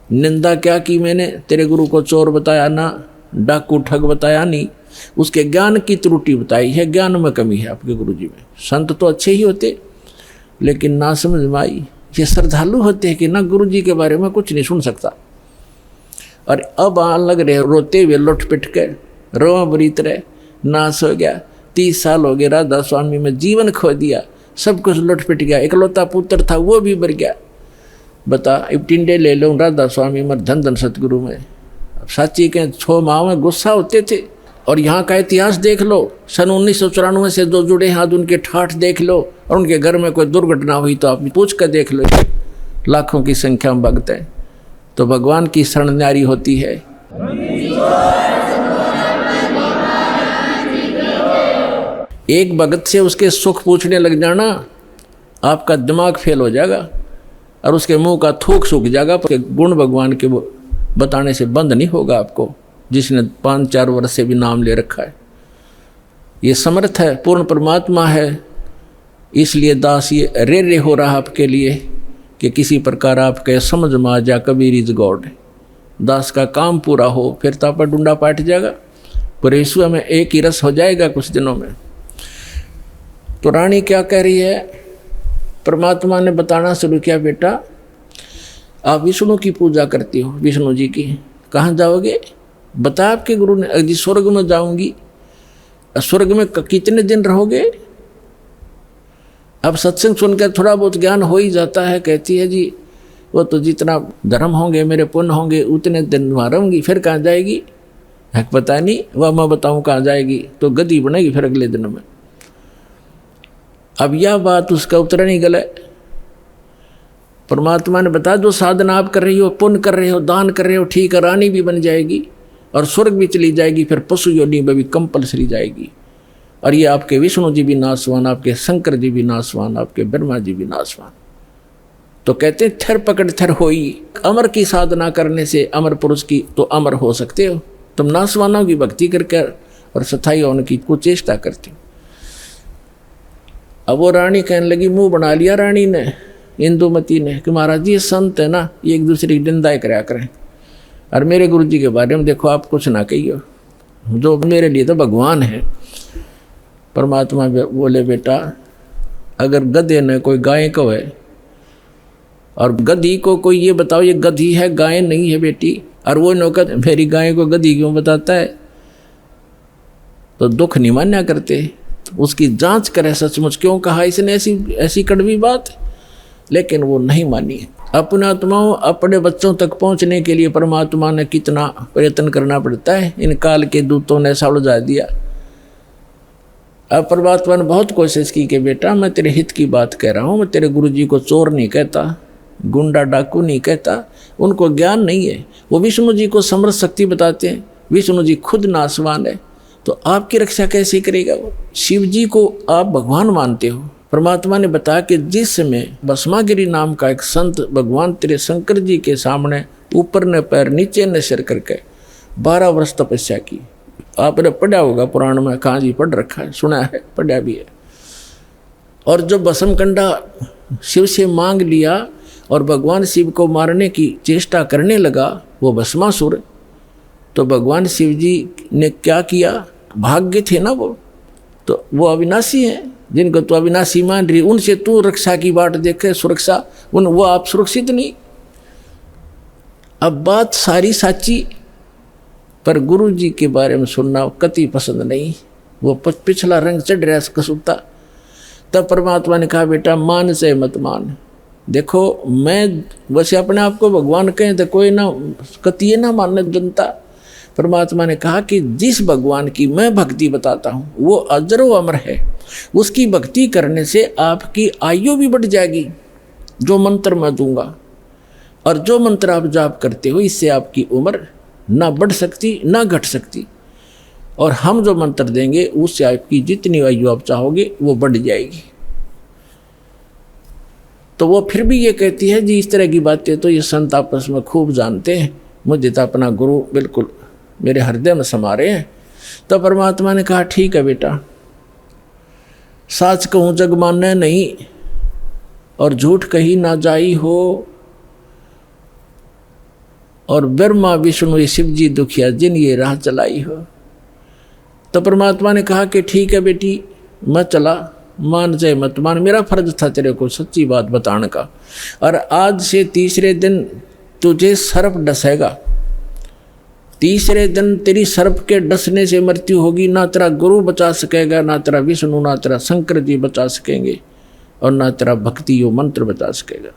निंदा क्या की मैंने? तेरे गुरु को चोर बताया ना, डाकू ठग बताया नहीं, उसके ज्ञान की त्रुटि बताई है, ज्ञान में कमी है आपके गुरु जी में। संत तो अच्छे ही होते लेकिन ना समझ में आई। ये श्रद्धालु होते हैं कि ना गुरु जी के बारे में कुछ नहीं सुन सकता। और अब आने लग रहे रोते हुए लुट पिट के, रोआ बरीत रहे, नाश हो गया। 30 साल हो गए राधा स्वामी में जीवन खो दिया, सब कुछ लुट पिट गया। इकलौता पुत्र था वो भी मर गया। बता, अब टिंडे ले लो राधा स्वामी मर, धन धन सतगुरु में। अब साची के 6 माह में गुस्सा होते थे। और यहाँ का इतिहास देख लो, सन 1994 से जो जुड़े हैं उनके ठाठ देख लो, और उनके घर में कोई दुर्घटना हुई तो आप पूछ कर देख लो, लाखों की संख्या में भक्त हैं। तो भगवान की शरण न्यारी होती है। एक भगत से उसके सुख पूछने लग जाना, आपका दिमाग फेल हो जाएगा और उसके मुंह का थूक सूख जाएगा। गुण भगवान के बताने से बंद नहीं होगा आपको, जिसने 5-4 वर्ष से भी नाम ले रखा है। ये समर्थ है, पूर्ण परमात्मा है। इसलिए दास ये रे हो रहा आपके लिए कि किसी प्रकार आपके समझ में आ जा कबीर इज गॉड। दास का काम पूरा हो, फिर तो आपका डूंडा पाट जाएगा, पर ईश्वर में एक ही रस हो जाएगा कुछ दिनों में। तो रानी क्या कह रही है? परमात्मा ने बताना शुरू किया, बेटा आप विष्णु की पूजा करती हो, विष्णु जी की, कहाँ जाओगे? बता आपके गुरु ने। जी स्वर्ग में जाऊंगी। स्वर्ग में कितने दिन रहोगे? अब सत्संग सुनकर थोड़ा बहुत ज्ञान हो ही जाता है। कहती है जी वो तो जितना धर्म होंगे मेरे पुण्य होंगे उतने दिन वहाँ रहूँगी, फिर कहाँ जाएगी? है पता नहीं, वह मैं बताऊँ कहाँ जाएगी, तो गद्दी बनेगी फिर अगले दिन में। अब यह बात उसका उत्तर नहीं गला। परमात्मा ने बताया जो साधना आप कर रही हो, पुण्य कर रहे हो, दान कर रहे हो, ठीक है, रानी भी बन जाएगी और स्वर्ग भी चली जाएगी, फिर पशु योनि में भी कंपलसरी जाएगी। और ये आपके विष्णु जी भी नासवान, आपके शंकर जी भी नासवान, आपके ब्रह्मा जी भी नासवान। तो कहते हैं थर पकड़ थर होई। अमर की साधना करने से अमर पुरुष की तो अमर हो सकते हो। तुम नासवानों की भक्ति करके और सथाई होने की कुचेष्टा करते हो। अब वो रानी कहने लगी, मुंह बना लिया रानी ने, इंदुमती ने, कि महाराज जी ये संत है ना, ये एक दूसरे की निंदा कराया करें, और मेरे गुरु जी के बारे में देखो आप कुछ ना कहियो, जो मेरे लिए तो भगवान है। परमात्मा बोले, बेटा अगर गधे ने कोई गाय को है और गधी को कोई ये बताओ ये गधी है गाय नहीं है बेटी, और वो नौकर मेरी गाय को गधी क्यों बताता है, तो दुख नहीं मान्या करते। तो उसकी जांच करे सचमुच क्यों कहा इसने ऐसी कड़वी बात, लेकिन वो नहीं मानी। अपने आत्माओं अपने बच्चों तक पहुंचने के लिए परमात्मा ने कितना प्रयत्न करना पड़ता है। इन काल के दूतों ने सावझा दिया। अब परमात्मा ने बहुत कोशिश की कि बेटा मैं तेरे हित की बात कह रहा हूँ, मैं तेरे गुरु जी को चोर नहीं कहता, गुंडा डाकू नहीं कहता, उनको ज्ञान नहीं है। वो विष्णु जी को समर्थ शक्ति बताते हैं। विष्णु जी खुद नासवान है, तो आपकी रक्षा कैसे करेगा वो? शिव जी को आप भगवान मानते हो। परमात्मा ने बताया कि जिस समय भस्मागिरी नाम का एक संत भगवान तेरे शंकर जी के सामने ऊपर ने पैर नीचे ने सिर करके 12 वर्ष तपस्या की। आपने पढ़ा होगा पुराण में, कहाँ जी पढ़ रखा है, सुना है, पढ़ा भी है। और जो भस्म कंडा शिव से मांग लिया और भगवान शिव को मारने की चेष्टा करने लगा वो भस्मासुर, तो भगवान शिव जी ने क्या किया? भाग्य थे ना वो, तो वो अविनाशी हैं, जिनको तो अविनाशी मान रही, उनसे तू रक्षा की बात देखे, सुरक्षा, वो आप सुरक्षित नहीं। अब बात सारी साची, पर गुरु जी के बारे में सुनना कति पसंद नहीं। वो पिछला रंग चढ़ रहा कसुता। तब परमात्मा ने कहा बेटा मान से मत मान। देखो मैं वैसे अपने आप को भगवान कहें तो कोई ना कतिये ना मानने जनता। परमात्मा ने कहा कि जिस भगवान की मैं भक्ति बताता हूँ वो अजरो अमर है, उसकी भक्ति करने से आपकी आयु भी बढ़ जाएगी, जो मंत्र मैं दूंगा। और जो मंत्र आप जाप करते हो इससे आपकी उम्र ना बढ़ सकती ना घट सकती। और हम जो मंत्र देंगे उससे आपकी जितनी आयु आप चाहोगे वो बढ़ जाएगी। तो वो फिर भी ये कहती है जी इस तरह की बातें तो ये संत आपस में खूब जानते हैं, मुझे तो अपना गुरु बिल्कुल मेरे हृदय में समा रहे हैं। तो परमात्मा ने कहा ठीक है बेटा, साच कहूँ जग माने नहीं और झूठ कही ना जाई हो, और ब्रह्मा विष्णु ये शिव जी दुखिया जिन ये राह चलाई हो। तो परमात्मा ने कहा कि ठीक है बेटी मैं चला, मान जाए मत मान, मेरा फर्ज था तेरे को सच्ची बात बताने का। और आज से तीसरे दिन तुझे सर्प डसेगा, तीसरे दिन तेरी सर्प के डसने से मृत्यु होगी। ना तेरा गुरु बचा सकेगा, ना तेरा विष्णु, ना तेरा शंकर जी बचा सकेंगे, और ना तेरा भक्ति यो मंत्र बचा सकेगा।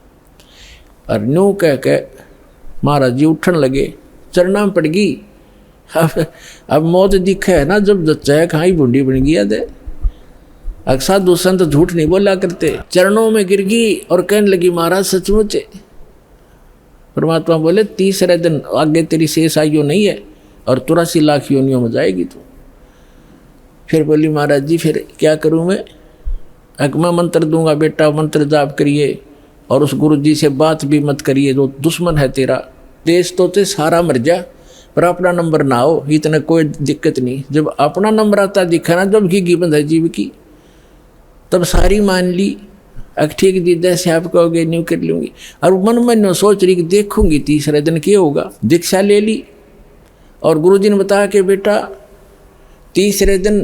और न्यू कह के महाराज जी उठन लगे, चरना में पड़ गई। अब मौत दिखे है ना, जब जच्चा खाई बूढ़ी बन गया दे। अक्सर दूसरा तो झूठ नहीं बोला करते। चरणों में गिर गई और कहने लगी महाराज सचमुच। परमात्मा बोले तीसरे दिन आगे तेरी शेष आयु नहीं है और 83 लाख योनियों में जाएगी तू। फिर बोली महाराज जी फिर क्या करूं मैं? मैं मंत्र दूंगा बेटा, मंत्र जाप करिए और उस गुरु जी से बात भी मत करिए, जो दुश्मन है तेरा। देश तो ते सारा मर जा पर अपना नंबर ना हो, इतना कोई दिक्कत नहीं। जब अपना नंबर आता दिखा ना, जब घी बंद है जीव की, तब सारी मान ली। ठीक जी जैसे आप कहोगे न्यू कर लूँगी। और मन में न सोच रही कि देखूंगी तीसरे दिन क्या होगा। दीक्षा ले ली और गुरु जी ने बताया कि बेटा तीसरे दिन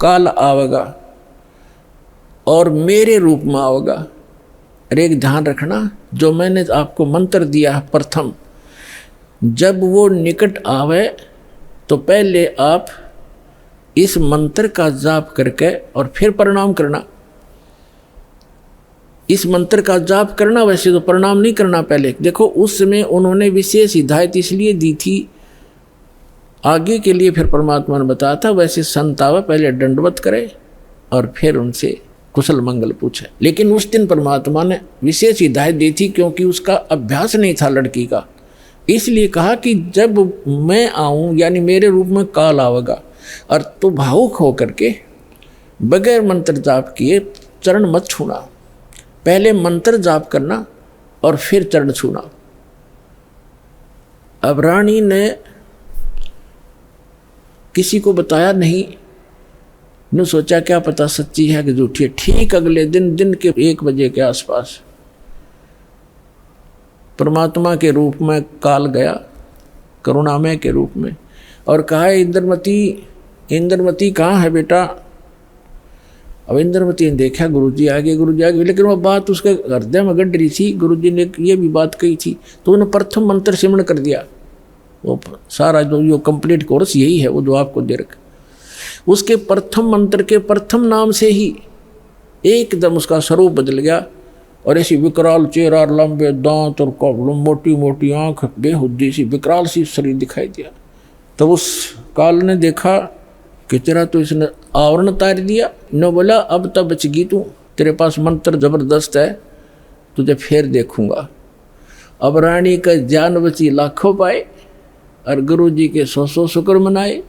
काल आवेगा और मेरे रूप में आवेगा। अरे एक ध्यान रखना, जो मैंने आपको मंत्र दिया है प्रथम, जब वो निकट आवे तो पहले आप इस मंत्र का जाप करके और फिर प्रणाम करना। इस मंत्र का जाप करना, वैसे तो प्रणाम नहीं करना पहले। देखो उस समय उन्होंने विशेष हिदायत इसलिए दी थी आगे के लिए, फिर परमात्मा ने बताया था वैसे संत आवे पहले दंडवत करे और फिर उनसे कुशल मंगल पूछे। लेकिन उस दिन परमात्मा ने विशेष हिदायत दी थी क्योंकि उसका अभ्यास नहीं था लड़की का। इसलिए कहा कि जब मैं आऊँ यानी मेरे रूप में काल आवेगा और तो भावुक होकर के बगैर मंत्र जाप किए चरण मत छूना। पहले मंत्र जाप करना और फिर चरण छूना। अब रानी ने किसी को बताया नहीं, ने सोचा क्या पता सच्ची है कि झूठी है। ठीक अगले दिन के 1 बजे के आसपास परमात्मा के रूप में काल गया, करुणामय के रूप में, और कहा इंद्रमती कहाँ है बेटा? अब इंद्रमती ने देखा गुरुजी आगे, लेकिन वो बात उसके हृदय में गड़ रही थी। गुरुजी ने ये भी बात कही थी तो उन्होंने प्रथम मंत्र सिमरण कर दिया। वो सारा जो कंप्लीट कोर्स यही है वो जो आपको दे रखा। उसके प्रथम मंत्र के प्रथम नाम से ही एकदम उसका स्वरूप बदल गया और ऐसी विकराल चेहरा, लंबे दांत और मोटी मोटी आंख, बेहुद्दी सी विकराल सी शरीर दिखाई दिया। तो उस काल ने देखा कि तेरा तो इसने आवरण तार दिया। न बोला अब तब बचगी तू, तेरे पास मंत्र जबरदस्त है, तुझे फिर देखूंगा। अब रानी का जान बची लाखों पाए और गुरु जी के 100 शुक्र मनाए।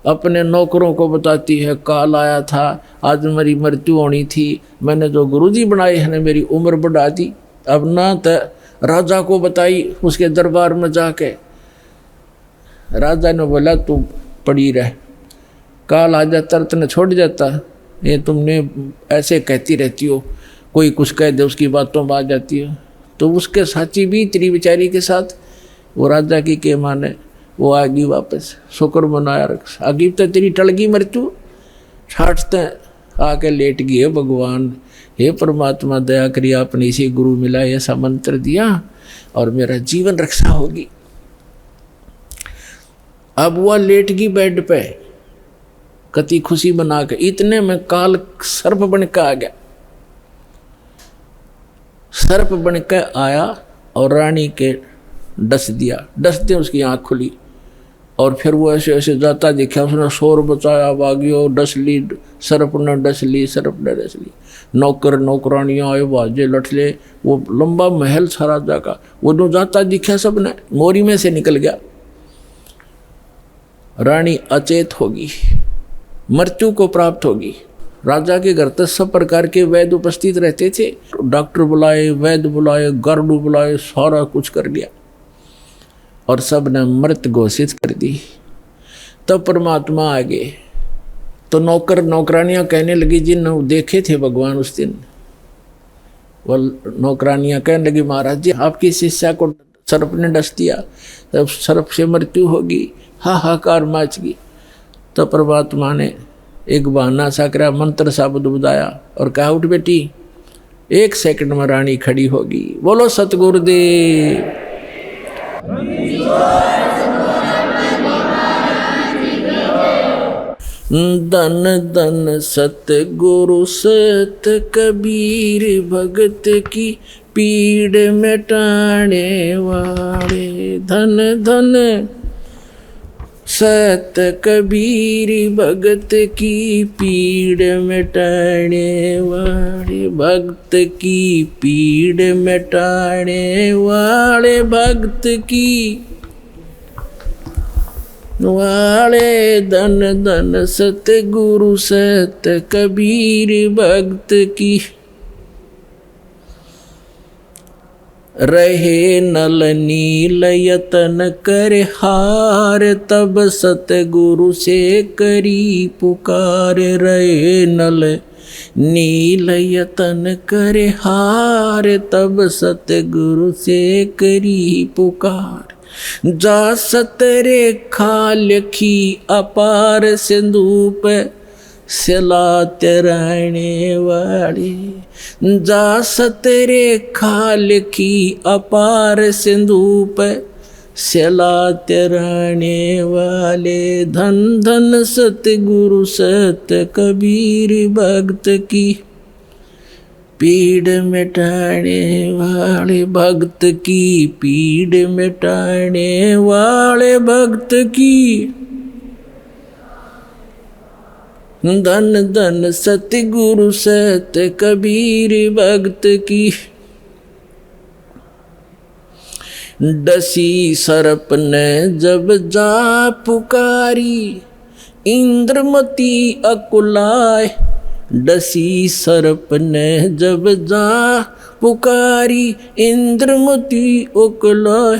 अपने नौकरों को बताती है, काल आया था, आज मेरी मृत्यु होनी थी, मैंने जो गुरुजी बनाए हैं मेरी उम्र बढ़ा दी। अब ना तो राजा को बताई, उसके दरबार में जाके राजा ने बोला तू पड़ी रह, काल आ जाता तने छोड़ जाता, ये तुमने ऐसे कहती रहती हो, कोई कुछ कह दे उसकी बातों में आ जाती हो। तो उसके साची भी तेरी बेचारी के साथ, वो राजा की के माने वो आ गई वापस, शुक्र मनाया रख, आगी तो तेरी टल गई मृत्यु, छाटते आके लेट गई है भगवान, हे परमात्मा दया करिए आपने इसी गुरु मिला, ऐसा मंत्र दिया और मेरा जीवन रक्षा होगी। अब वह लेट गई बेड पे, कति खुशी बना के, इतने में काल सर्प बन के आ गया। सर्प बन के आया और रानी के डस दिया, डसते उसकी आंख खुली और फिर वो ऐसे ऐसे जाता दिखा, उसने शोर बचाया, भागियो, डस ली, सर्प ने डस ली, सर्प ने डस ली। नौकर नौकरानियाँ आए, बाजे लठले, वो लंबा महल था राजा का, वो जो जाता दिखा सबने, मोरी में से निकल गया। रानी अचेत होगी, मृत्यु को प्राप्त होगी। राजा के घर तक सब प्रकार के वैद्य उपस्थित रहते थे, डॉक्टर बुलाए, वैद्य बुलाए, गार्डू बुलाए, सारा कुछ कर लिया और सब ने मृत घोषित कर दी। तब परमात्मा आ गए तो नौकर नौकरानियां कहने लगी, जिन देखे थे भगवान उस दिन, वो नौकरानियां कहने लगी, महाराज जी आपकी शिष्या को सर्प ने डस दिया, तब सर्प से मृत्यु होगी, हाहाकार मच गई। तो परमात्मा ने एक बहाना सा करा, मंत्र सा बुदाया और कहा, उठ बेटी, 1 सेकंड में रानी खड़ी होगी। बोलो सतगुरुदेव। धन धन सतगुरु सत कबीर, भगत की पीड़ मिटाने वाले। धन धन सत कबीर, भगत की पीड़ मिटाने वाले, भक्त की पीड़ मिटाने वाले, भक्त की वाले। धन धन सतगुरु सत कबीर, भक्त की रहे नल नील यतन कर हार, तब सतगुरु से करी पुकार। रहे नल नील यतन कर हार, तब सतगुरु से करी पुकार। जा सतरे खालखी अपार, सिंधु पे सिलात रहने वाले। जा सतरे खालखी अपार, सिंधु पे सिलात रहने वाले। धन धन सतगुरु सत कबीर, भक्त की पीड़ मिटाने वाले, भक्त की पीड़ मिटाने वाले, भक्त की। धन धन सतगुरु सत कबीर, भक्त की। डसी सर्प ने जब जा पुकारी, इंद्रमती अकुलाए। डसी सर्प ने जब जा पुकारी, इंद्रमती अकुलाए।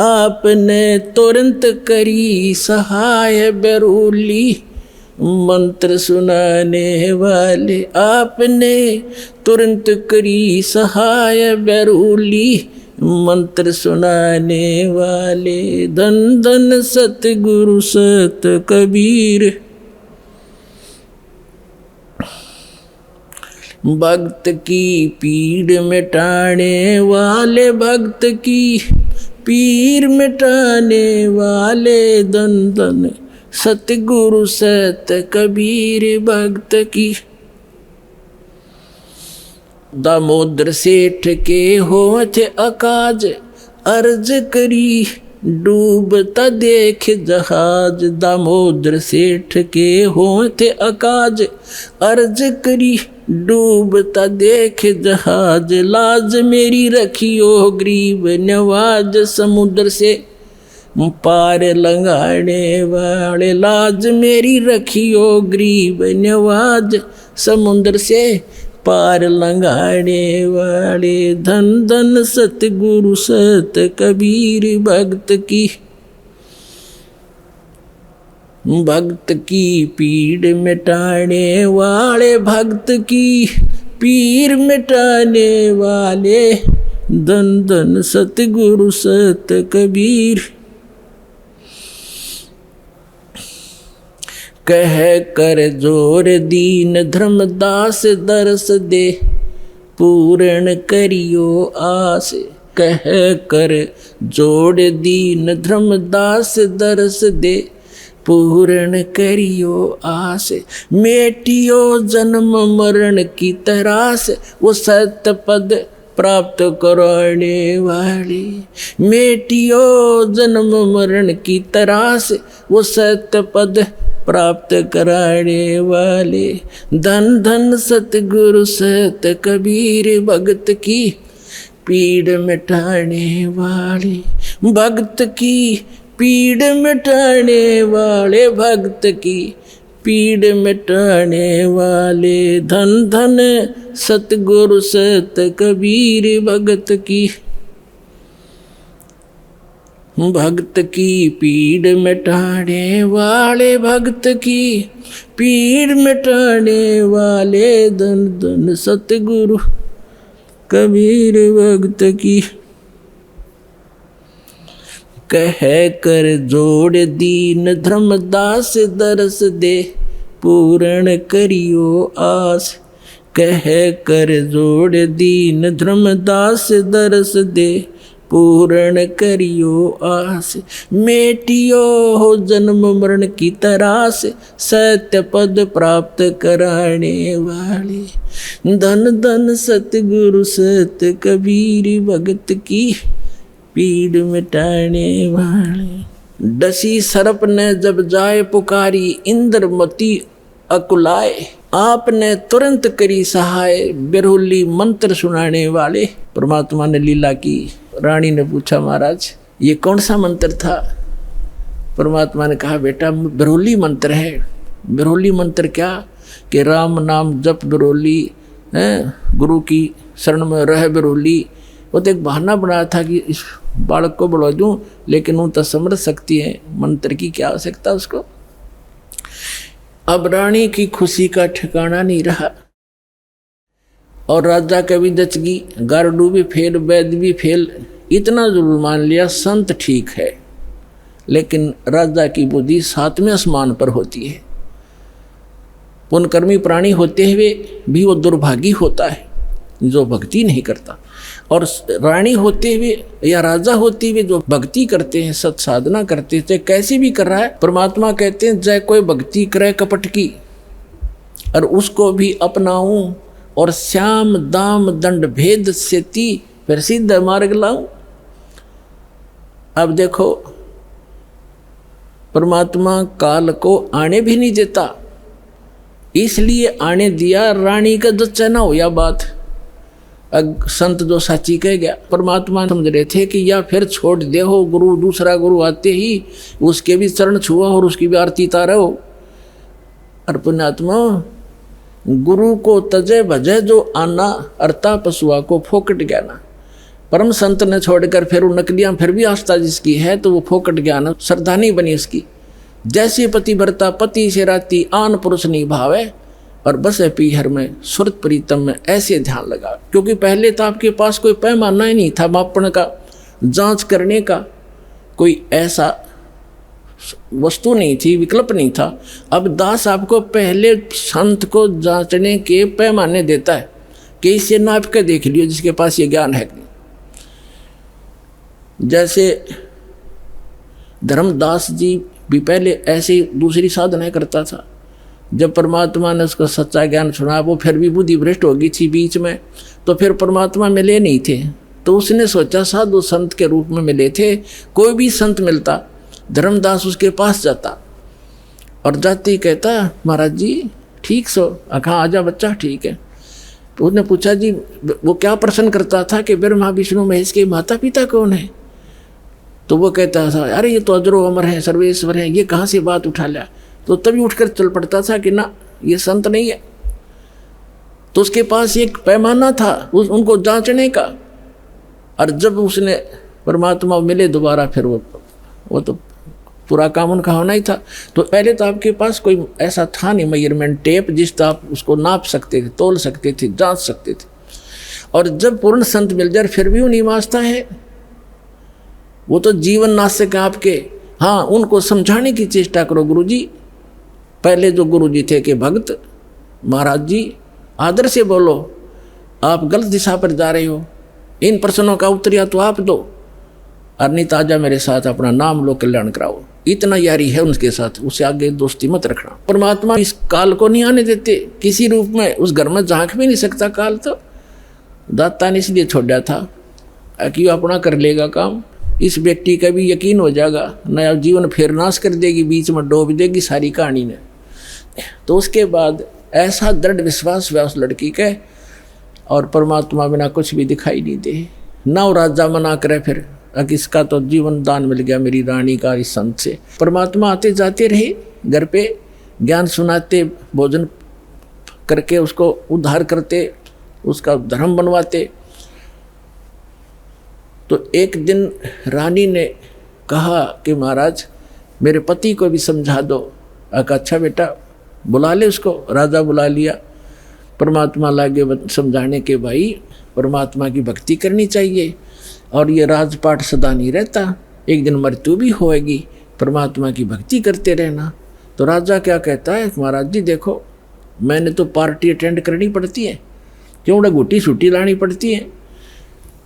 आपने तुरंत करी सहाय बेरूली, मंत्र सुनाने वाले। आपने तुरंत करी सहाय बेरूली, मंत्र सुनाने वाले। धन धन सतगुरु सत कबीर, भक्त की पीड़ मिटाने वाले, भक्त की पीड़ मिटाने वाले। धन धन सतगुरु सत कबीर, भक्त की। दामोदर सेठ के होठ अकाज, अर्ज करी डूबता देख जहाज। दामोदर सेठ के होठ अकाज, अर्ज करी डूबता देख जहाज। लाज मेरी रखियो गरीब नवाज, समुद्र से पार लंघाने वाले, लाज मेरी रखियो गरीब नवाज, समुद्र से पार लंघाने वाले। धन धन सतगुरु सत कबीर, भक्त की पीड़ मिटाने वाले, भक्त की पीर मिटाने वाले। धन धन सतगुरु सत कबीर। कह कर जोर दीन धर्मदास, दरस दे पूर्ण करियो आस। कह कर जोड़ दीन धर्मदास, दरस दे पूर्ण करियो आस। मेटियो जन्म मरण की तरास, वो सत्य पद प्राप्त कराने वाले। मेटियो जन्म मरण की तरास, वो सत्य पद प्राप्त कराने वाले। धन धन सतगुरु सत कबीर, भक्त की पीड़ मिटाने वाले। भक्त की पीड़ मिटाने वाले, भक्त की पीड़ मिटाने वाले। धन धन सतगुरु सत कबीर, भक्त की पीड़ मिटाने वाले, भक्त की पीड़ मिटाने वाले। धन धन सतगुरु कबीर, भक्त की। कह कर जोड़ दीन धर्मदास, दरस दे पूर्ण करियो आस। कह कर जोड़ दीन धर्मदास, दरस दे पूर्ण करियो आस। मेटियो हो जन्म मरण की तरास, सत्य पद प्राप्त कराने वाले। धन धन सतगुरु सत कबीर, भक्त की पीड़ मिटाने वाले। डसी सर्प ने जब जाए पुकारी, इंद्रमती अकुलाए। आपने तुरंत करी सहाय, बिरहुली मंत्र सुनाने वाले। परमात्मा ने लीला की। रानी ने पूछा, महाराज ये कौन सा मंत्र था? परमात्मा ने कहा, बेटा बिरहुली मंत्र है। बिरहुली मंत्र क्या? कि राम नाम जप बिरहुली, गुरु की शरण में रह बिरहुली। वो तो एक बहाना बनाया था कि इस बालक को बढ़ा दूं, लेकिन वो तो समझ सकती है, मंत्र की क्या आवश्यकता उसको। अब रानी की खुशी का ठिकाना नहीं रहा और राजा का भी दचगी, गारडू भी फेल, वैद्य भी फेल। इतना जरूर मान लिया संत ठीक है, लेकिन राजा की बुद्धि 7वें आसमान पर होती है। पुण्यकर्मी प्राणी होते हुए भी वो दुर्भागी होता है जो भक्ति नहीं करता, और रानी होते हुए या राजा होते हुए जो भक्ति करते हैं, सत साधना करते हैं, चाहे कैसी भी कर रहा है। परमात्मा कहते हैं, चाहे कोई भक्ति करे कपट की और उसको भी अपनाऊं, और श्याम दाम दंड भेद से ती फिर सिद्ध मार्ग लाऊं। अब देखो, परमात्मा काल को आने भी नहीं देता, इसलिए आने दिया रानी का जच्चा ना हो। या बात संत जो साची कह गया, परमात्मा समझ रहे थे कि या फिर छोड़ दे हो गुरु, दूसरा गुरु आते ही उसके भी चरण छुआ और उसकी भी आरती तारा हो। और पुण्यात्मा, गुरु को तजे भजे जो आना, अर्ता पशुआ को फोकट ज्ञाना। परम संत ने छोड़कर फिर वो नकलियां फिर भी आस्था जिसकी है, तो वो फोकट ज्ञान श्रद्धा नहीं बनी उसकी। जैसे पति भरता पति से राती, आन पुरुष नहीं भावे, और बस है पीहर में सुरत प्रीतम में, ऐसे ध्यान लगा। क्योंकि पहले तो आपके पास कोई पैमाना ही नहीं था मापन का, जांच करने का कोई ऐसा वस्तु नहीं थी, विकल्प नहीं था। अब दास आपको पहले संत को जांचने के पैमाने देता है कि इसे नाप के देख लियो जिसके पास ये ज्ञान है। जैसे धर्मदास जी भी पहले ऐसे दूसरी साधनाएं करता था। जब परमात्मा ने उसका सच्चा ज्ञान सुना, वो फिर भी बुद्धि भ्रष्ट हो गई थी बीच में, तो फिर परमात्मा मिले नहीं थे। तो उसने सोचा साधु संत के रूप में मिले थे, कोई भी संत मिलता, धर्मदास उसके पास जाता और जाते ही कहता, महाराज जी ठीक सो, कहाँ आजा बच्चा, ठीक है। तो उसने पूछा, जी वो क्या प्रश्न करता था कि ब्रह्मा विष्णु महेश के माता पिता कौन है? तो वो कहता था अरे ये तो अजरो अमर है, सर्वेश्वर है, ये कहाँ से बात उठा लिया। तो तभी उठकर चल पड़ता था कि ना ये संत नहीं है। तो उसके पास एक पैमाना था उनको जांचने का। और जब उसने परमात्मा मिले दोबारा, फिर वो तो पूरा काम उनका होना ही था। तो पहले तो आपके पास कोई ऐसा था नहीं मेजरमेंट टेप जिससे आप उसको नाप सकते थे, तोल सकते थे, जांच सकते थे। और जब पूर्ण संत मिल जाए फिर भी वो नहीं वास्ता है, वो तो जीवन नाशक आपके। हाँ, उनको समझाने की चेष्टा करो गुरुजी। पहले जो गुरुजी थे कि भक्त महाराज जी आदर से बोलो, आप गलत दिशा पर जा रहे हो, इन प्रश्नों का उत्तर या तो आप दो, और नहीं ताजा मेरे साथ अपना नाम लो, कल्याण कराओ। इतना यारी है उनके साथ, उससे आगे दोस्ती मत रखना। परमात्मा इस काल को नहीं आने देते किसी रूप में, उस घर में झांक भी नहीं सकता काल। तो दाता ने इसलिए छोड़ा था कि अपना कर लेगा काम। इस व्यक्ति का भी यकीन हो जाएगा, नया जीवन फिर नाश कर देगी, बीच में डूब देगी सारी कहानी ने। तो उसके बाद ऐसा दृढ़ विश्वास हुआ उस लड़की के, और परमात्मा बिना कुछ भी दिखाई नहीं दे। ना वो राजा मना करे फिर, इसका तो जीवन दान मिल गया मेरी रानी का इस संत से। परमात्मा आते जाते रहे घर पे, ज्ञान सुनाते, भोजन करके उसको उद्धार करते, उसका धर्म बनवाते। तो एक दिन रानी ने कहा कि महाराज मेरे पति को भी समझा दो। अच्छा बेटा बुला ले उसको। राजा बुला लिया। परमात्मा लागे समझाने के भाई परमात्मा की भक्ति करनी चाहिए, और ये राजपाट सदा नहीं रहता, एक दिन मृत्यु भी होएगी, परमात्मा की भक्ति करते रहना। तो राजा क्या कहता है, महाराज जी देखो मैंने तो पार्टी अटेंड करनी पड़ती है, क्यों ना गुटी छुट्टी लानी पड़ती है,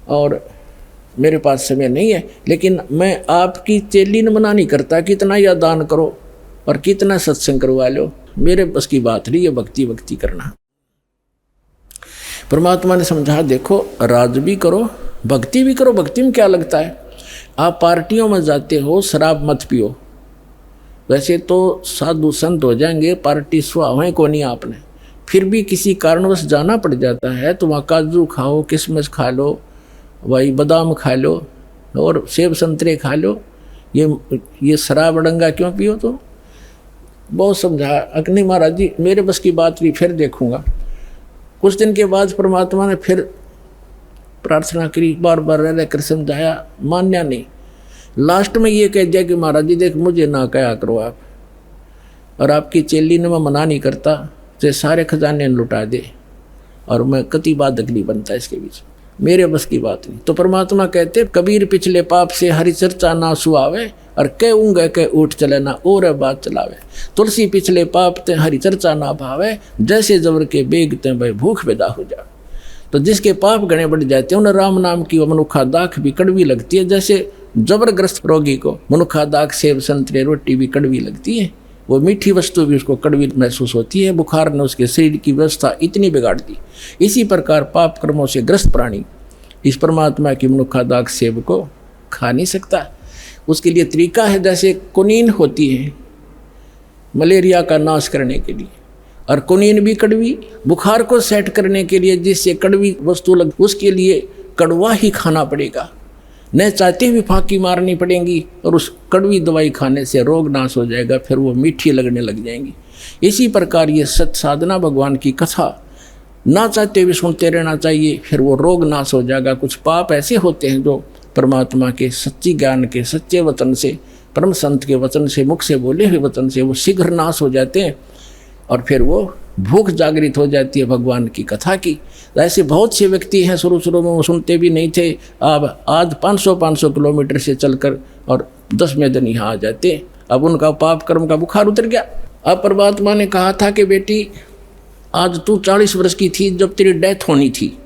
और मेरे पास समय नहीं है, लेकिन मैं आपकी चेली न मना नहीं करता, कितना या दान करो और कितना सत्संग करवा लो, मेरे बस की बात नहीं है भक्ति भक्ति करना। परमात्मा ने समझा देखो राज भी करो भक्ति भी करो। भक्ति में क्या लगता है, आप पार्टियों में जाते हो, शराब मत पियो, वैसे तो साधु संत हो जाएंगे, पार्टी सुहावें को नहीं आपने, फिर भी किसी कारणवश जाना पड़ जाता है तो वहाँ काजू खाओ, किशमिश खा लो, वही बादाम खा लो और सेब संतरे खा लो, ये शराब अड़ंगा क्यों पियो। तो बहुत समझा, अग्नि महाराज जी मेरे बस की बात नहीं, फिर देखूंगा। कुछ दिन के बाद परमात्मा ने फिर प्रार्थना करी, बार बार रह रहकर समझाया, मान्या नहीं। लास्ट में ये कह दिया कि महाराज जी देख मुझे ना कहा करो आप, और आपकी चेली ने मैं मना नहीं करता, तो सारे खजाने लुटा दे, और मैं कति बाधक नहीं बनता इसके बीच, मेरे बस की बात नहीं। तो परमात्मा कहते कबीर पिछले पाप से हरि चर्चा ना सुहावे, और कहूँगा के उठ चले ना और बात चलावे। तुलसी पिछले पाप ते हरि चर्चा ना भावे, जैसे जबर के बेग ते भाई भूख पैदा हो जा। तो जिसके पाप गणे बढ़ जाते हैं उन्हें राम नाम की वो मनुखा दाख भी कड़वी लगती है, जैसे जबरग्रस्त रोगी को मनुखा दाख सेब संतरे रोटी भी कड़वी लगती है, वो मीठी वस्तु भी उसको कड़वी महसूस होती है। बुखार ने उसके शरीर की व्यवस्था इतनी बिगाड़ दी। इसी प्रकार पाप कर्मों से ग्रस्त प्राणी इस परमात्मा की मनुखा दाख सेब को खा नहीं सकता। उसके लिए तरीका है, जैसे कुनीन होती है मलेरिया का नाश करने के लिए, और कुनीन भी कड़वी, बुखार को सेट करने के लिए जिससे कड़वी वस्तु लग, उसके लिए कड़वा ही खाना पड़ेगा, न चाहते हुए फांकी मारनी पड़ेंगी, और उस कड़वी दवाई खाने से रोग नाश हो जाएगा, फिर वो मीठी लगने लग जाएंगी। इसी प्रकार ये सत साधना भगवान की कथा ना चाहते हुए सुनते रहना चाहिए, फिर वो रोग नाश हो जाएगा। कुछ पाप ऐसे होते हैं जो परमात्मा के सच्ची ज्ञान के सच्चे वचन से, परम संत के वचन से, मुख से बोले हुए वचन से वो शीघ्र नाश हो जाते हैं, और फिर वो भूख जागृत हो जाती है भगवान की कथा की। ऐसे बहुत से व्यक्ति हैं शुरू में वो सुनते भी नहीं थे, अब आज 500 किलोमीटर से चलकर और 10वें दिन यहाँ आ जाते, अब उनका पाप कर्म का बुखार उतर गया। अब परमात्मा ने कहा था कि बेटी आज तू 40 वर्ष की थी जब तेरी डेथ होनी थी।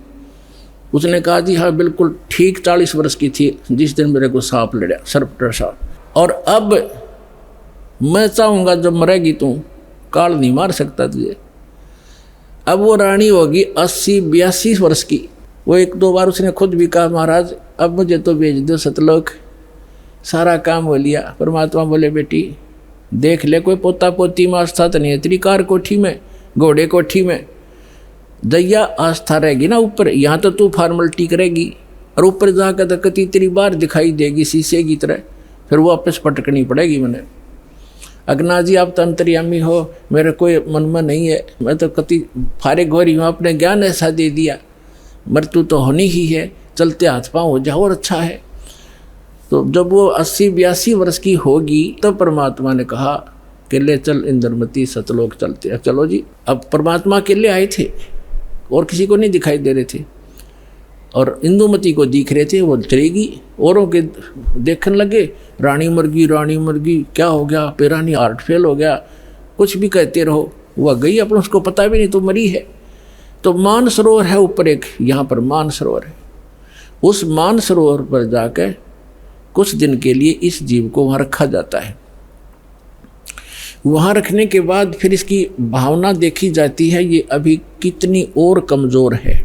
उसने कहा जी हाँ बिल्कुल ठीक 40 वर्ष की थी जिस दिन मेरे को सांप लड़ा, सर्प डसा, और अब मैं चाहूँगा जब मरेगी तू काल नहीं मार सकता तुझे। अब वो रानी होगी 80-82 वर्ष की। वो 1-2 बार उसने खुद भी कहा महाराज अब मुझे तो भेज दो सतलोक, सारा काम हो लिया। परमात्मा बोले बेटी देख ले कोई पोता पोती में आस्था तो नहीं है, तेरी कार कोठी में, घोड़े कोठी में दैया आस्था रहेगी ना ऊपर, यहाँ तो तू फॉर्मलिटी करेगी और ऊपर जाकर तो कती तेरी बार दिखाई देगी शीशे की तरह, फिर वो वापस पटकनी पड़ेगी मैंने। अगना जी आप तो अंतर्यामी हो, मेरे कोई मन में नहीं है, मैं तो कति फारिग हो रही हूँ, आपने ज्ञान ऐसा दे दिया, मृत्यु तो होनी ही है, चलते हाथ पाँव हो जाओ और अच्छा है। तो जब वो 80-82 वर्ष की होगी तब परमात्मा ने कहा कि ले चल इंद्रमती सतलोक चलते हैं। चलो जी, अब परमात्मा के लिए आए थे और किसी को नहीं दिखाई दे रहे थे, और इंदुमती को दिख रहे थे, वो चलेगी। औरों के देखने लगे, रानी मर गई, क्या हो गया, पेरानी हार्ट फेल हो गया, कुछ भी कहते रहो, वह गई अपन, उसको पता भी नहीं तो मरी है। तो मान सरोवर है ऊपर एक, यहाँ पर मान सरोवर है, उस मान सरोवर पर जाकर कुछ दिन के लिए इस जीव को वहाँ रखा जाता है। वहाँ रखने के बाद फिर इसकी भावना देखी जाती है, ये अभी कितनी और कमज़ोर है।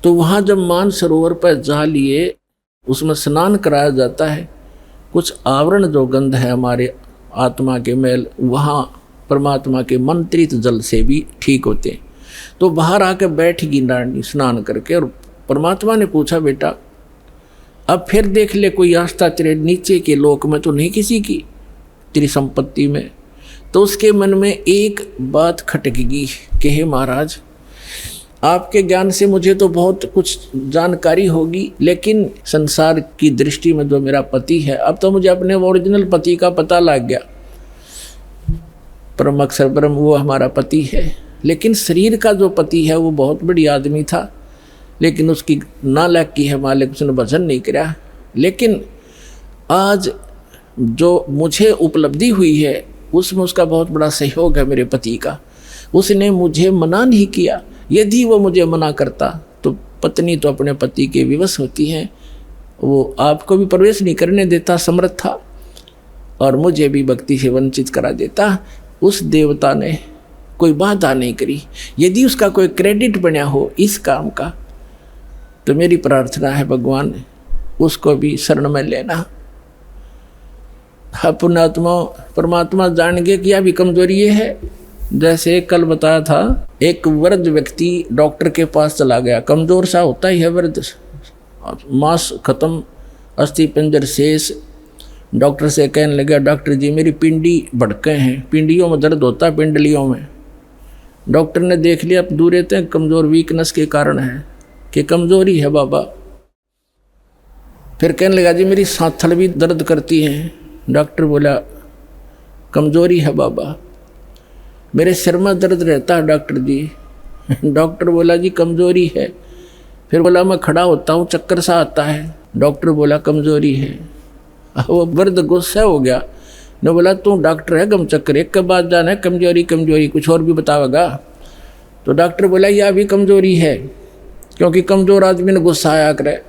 तो वहाँ जब मान सरोवर पर जा लिए, उसमें स्नान कराया जाता है, कुछ आवरण जो गंध है हमारे आत्मा के मैल, वहाँ परमात्मा के मंत्रित जल से भी ठीक होते हैं। तो बाहर आकर बैठ गई रानी स्नान करके, और परमात्मा ने पूछा, बेटा अब फिर देख ले, कोई आस्था तेरे नीचे के लोक में तो नहीं किसी की, तेरी संपत्ति में। तो उसके मन में एक बात खटकेगी कि हे महाराज, आपके ज्ञान से मुझे तो बहुत कुछ जानकारी होगी, लेकिन संसार की दृष्टि में जो मेरा पति है, अब तो मुझे अपने ओरिजिनल पति का पता लग गया। परम अक्षर ब्रह्म वो हमारा पति है, लेकिन शरीर का जो पति है वो बहुत बड़ी आदमी था, लेकिन उसकी नालायकी है मालिक, उसने भजन नहीं किया। लेकिन आज जो मुझे उपलब्धि हुई है उसमें उसका बहुत बड़ा सहयोग है मेरे पति का। उसने मुझे मना नहीं किया, यदि वो मुझे मना करता तो पत्नी तो अपने पति के विवश होती हैं, वो आपको भी प्रवेश नहीं करने देता समर्थ था, और मुझे भी भक्ति से वंचित करा देता। उस देवता ने कोई बाधा नहीं करी। यदि उसका कोई क्रेडिट बना हो इस काम का, तो मेरी प्रार्थना है भगवान उसको भी शरण में लेना। पुण्यात्मा परमात्मा जान गए कि यह भी कमजोरी ये है। जैसे कल बताया था, एक वृद्ध व्यक्ति डॉक्टर के पास चला गया, कमजोर सा होता ही है वृद्ध, मांस खत्म, अस्थि पिंजर शेष। डॉक्टर से कहने लगा, डॉक्टर जी मेरी पिंडी भड़के हैं, पिंडियों में दर्द होता है, पिंडलियों में। डॉक्टर ने देख लिया, अब दूर रहते हैं, कमजोर वीकनेस के कारण है कि कमजोरी है बाबा। फिर कहने लगा, जी मेरी सांथल भी दर्द करती है। डॉक्टर बोला, कमजोरी है बाबा। मेरे सिर में दर्द रहता है डॉक्टर जी। डॉक्टर बोला, जी कमजोरी है। फिर बोला, मैं खड़ा होता हूँ चक्कर सा आता है। डॉक्टर बोला, कमजोरी है। वो वृद्ध गुस्सा हो गया, ने बोला, तू डॉक्टर है गम चक्कर, एक के बाद जाना है कमजोरी कमजोरी, कुछ और भी बतावेगा। तो डॉक्टर बोला, यह भी कमजोरी है, क्योंकि कमजोर आदमी ने गुस्सा आया करे,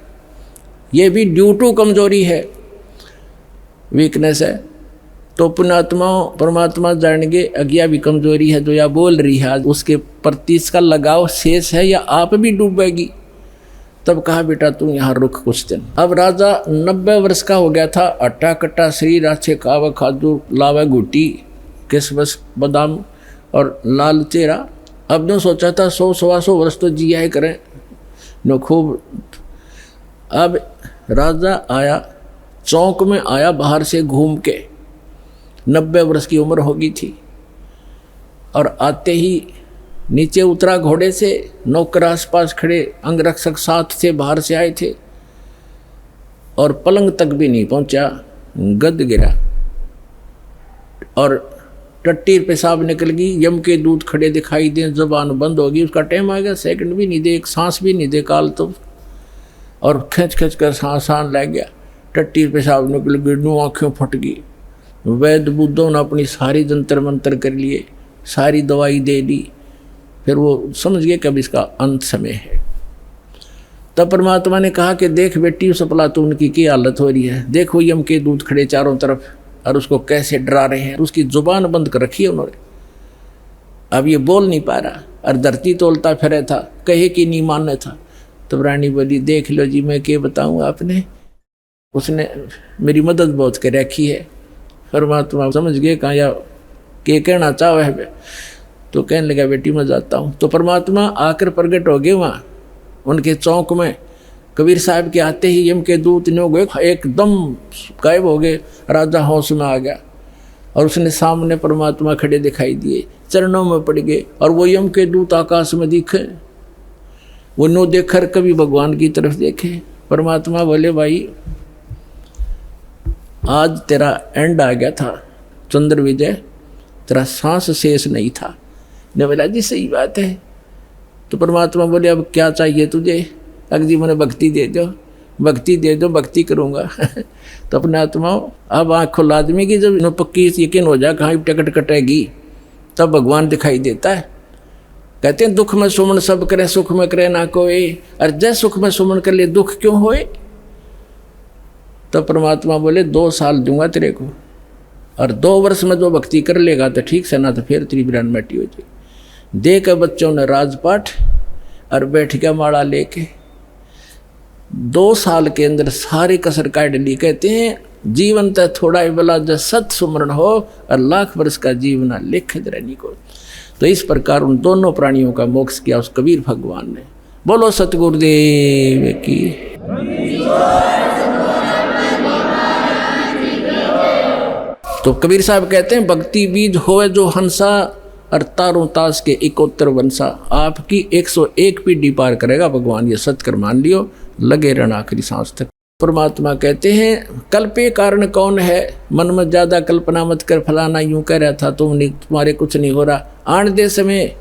ये भी ड्यू टू कमजोरी है, वीकनेस है। तो पुण्यात्मा परमात्मा जानेंगे अज्ञा भी कमजोरी है, जो या बोल रही है आज उसके प्रति इसका लगाव शेष है या आप भी डूबेगी। तब कहा, बेटा तू यहाँ रुक कुछ दिन। अब राजा 90 वर्ष का हो गया था, अट्टा कट्टा शरीर, अच्छे खावे खादू, लावे घूटी, किसमस बादाम और लाल चेहरा। अब ने सोचा था 100-125 वर्ष तो जिया ही करें न खूब। अब राजा आया, चौक में आया बाहर से घूम के, 90 वर्ष की उम्र होगी थी, और आते ही नीचे उतरा घोड़े से, नौकर आसपास खड़े, अंगरक्षक साथ से बाहर से आए थे, और पलंग तक भी नहीं पहुंचा, गद गिरा और टट्टी पेशाब निकल गई। यम के दूत खड़े दिखाई दे, जबान बंद होगी, उसका टाइम आ गया, सेकंड भी नहीं दे, एक सांस भी नहीं दे काल तो, और खींच खींच कर सांस लग गया, टट्टी पेशाब निकल गई, नू आँखें फट गई। वैद्य बुद्धों ने अपनी सारी जंतर मंतर कर लिए, सारी दवाई दे दी, फिर वो समझ गए कि अब इसका अंत समय है। तब परमात्मा ने कहा कि देख बेटी उस अफलातून की क्या हालत हो रही है, देखो यम के दूत खड़े चारों तरफ और उसको कैसे डरा रहे हैं। उसकी जुबान बंद कर रखी है उन्होंने, अब ये बोल नहीं पा रहा, और धरती तोलता फिरे था, कहे कि नहीं मानना था। तब रानी बोली, देख लो जी मैं क्या बताऊँ आपने, उसने मेरी मदद बहुत कर रखी है। परमात्मा समझ गए कहाँ या के कहना चाहो है। तो कहने लगा, बेटी मैं जाता हूँ। तो परमात्मा आकर प्रकट हो गए वहाँ उनके चौक में, कबीर साहब के आते ही यम के दूत ने हो गए, एकदम गायब हो गए। राजा होश में आ गया और उसने सामने परमात्मा खड़े दिखाई दिए, चरणों में पड़ गए। और वो यम के दूत आकाश में दिखे, वो नो देखकर कभी भगवान की तरफ देखे। परमात्मा बोले, भाई आज तेरा एंड आ गया था चंद्र विजय, तेरा सांस शेष नहीं था। ने बोला, जी सही बात है। तो परमात्मा बोले, अब क्या चाहिए तुझे? अगर जी मैंने भक्ति दे दो, भक्ति दे दो, भक्ति करूँगा। तो अपने आत्मा अब आँख खोल आदमी की, जब पक्की यकीन हो जाए कहाँ टिकट कटेगी, तब भगवान दिखाई देता है। कहते हैं दुख में सुमन सब करे, सुख में करे ना कोई। और जय सुख में सुमन कर ले, दुख क्यों होए? तो परमात्मा बोले, 2 साल दूंगा तेरे को, और 2 वर्ष में जो भक्ति कर लेगा तो ठीक से, ना तो फिर तेरी बिरान मिट्टी हो जाए। दे के बच्चों ने राजपाठ और बैठ गया माला लेके। 2 साल के अंदर सारी कसर काट ली। कहते हैं जीवन तो थोड़ा ही बला जो सत सुमरण हो, और लाख वर्ष का जीवना लेख रहनी को। तो इस प्रकार उन दोनों प्राणियों का मोक्ष किया उस कबीर भगवान ने। बोलो सतगुरुदेव की। तो कबीर साहब कहते हैं, भक्ति बीज होए जो हंसा, और तारों तास के 71 वंशा। आपकी 101 पीढ़ी पार करेगा भगवान, ये सत्कर मान लियो, लगे रहना आखिरी सांस तक। परमात्मा कहते हैं, कल्पे कारण कौन है, मन में ज्यादा कल्पना मत कर, फलाना यूं कह रहा था तुम्हारे कुछ नहीं हो रहा। आन दे समय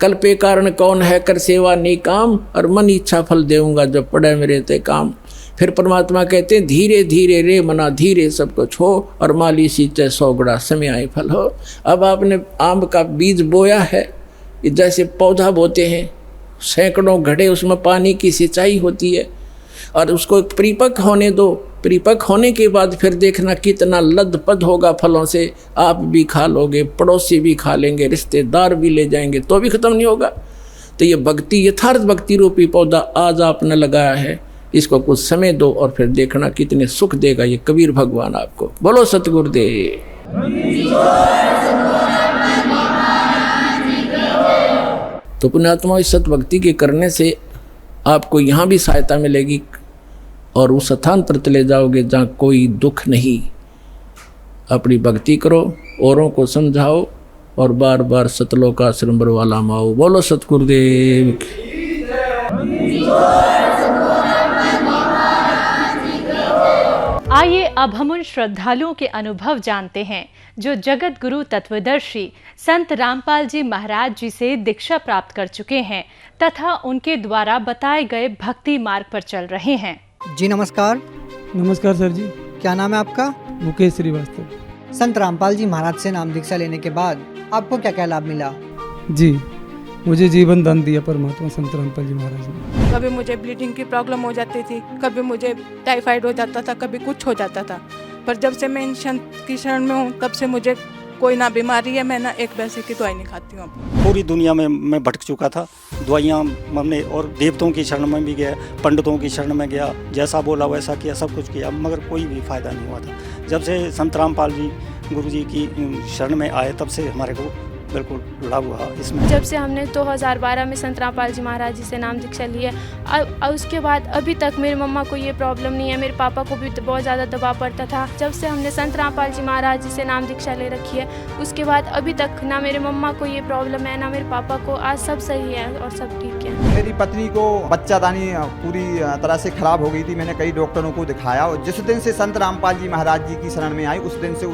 कल्पे कारण कौन है, कर सेवा नहीं काम, और मन इच्छा फल देऊंगा जब पड़े मेरे ते काम। फिर परमात्मा कहते हैं, धीरे धीरे रे मना धीरे सब कुछ हो, और माली सींचे 100 गुणा समय आए फल हो। अब आपने आम का बीज बोया है, जैसे पौधा बोते हैं, सैकड़ों घड़े उसमें पानी की सिंचाई होती है, और उसको परिपक्व होने दो। परिपक्व होने के बाद फिर देखना कितना लदपद होगा फलों से। आप भी खा लोगे, पड़ोसी भी खा लेंगे, रिश्तेदार भी ले जाएंगे, तो भी खत्म नहीं होगा। तो ये भक्ति, यथार्थ भक्ति रूपी पौधा आज आपने लगाया है, इसको कुछ समय दो और फिर देखना कितने सुख देगा ये कबीर भगवान आपको। बोलो सतगुरुदेव। तो पुण्यात्मा, इस सत भक्ति के करने से आपको यहाँ भी सहायता मिलेगी, और उस स्थान पर चले जाओगे जहाँ कोई दुख नहीं। अपनी भक्ति करो, औरों को समझाओ, और बार बार सतलोक आश्रम वाला माओ। बोलो सतगुरुदेव। आइए अब हम उन श्रद्धालुओं के अनुभव जानते हैं जो जगत गुरु तत्वदर्शी संत रामपाल जी महाराज जी से दीक्षा प्राप्त कर चुके हैं तथा उनके द्वारा बताए गए भक्ति मार्ग पर चल रहे हैं। जी नमस्कार। नमस्कार सर जी। क्या नाम है आपका? मुकेश श्रीवास्तव। संत रामपाल जी महाराज से नाम दीक्षा लेने के बाद आपको क्या क्या लाभ मिला? जी, मुझे जीवन दान दिया परमात्मा संत रामपाल जी महाराज ने। कभी मुझे ब्लीडिंग की प्रॉब्लम हो जाती थी, कभी मुझे टाइफाइड हो जाता था, कभी कुछ हो जाता था। पर जब से मैं इन संत की शरण में हूँ, तब से मुझे कोई ना बीमारी है, मैं ना एक पैसे की दवाई नहीं खाती हूँ। पूरी दुनिया में मैं भटक चुका था, दवाइयाँ हमने, और देवताओं की शरण में भी गया, पंडितों की शरण में गया, जैसा बोला वैसा किया, सब कुछ किया, मगर कोई भी फायदा नहीं हुआ था। जब से संत रामपाल जी गुरु जी की शरण में आए, तब से हमारे को बिल्कुल लाभ हुआ इसमें। जब से हमने 2012 में संत रामपाल जी महाराज जी से नाम दीक्षा ली है, उसके बाद अभी तक मेरी मम्मा को ये प्रॉब्लम नहीं है, मेरे पापा को भी बहुत ज़्यादा दबाव पड़ता था। जब से हमने संत रामपाल जी महाराज जी से नाम दीक्षा ले रखी है, उसके बाद अभी तक ना मेरे मम्मा को ये प्रॉब्लम है, ना मेरे पापा को। आज सब सही है और सब ठीक है। मेरी पत्नी को बच्चादानी पूरी तरह से खराब हो गई थी। मैंने कई डॉक्टरों को दिखाया, और जिस दिन से संत रामपाल जी महाराज जी की शरण में आई, उस दिन से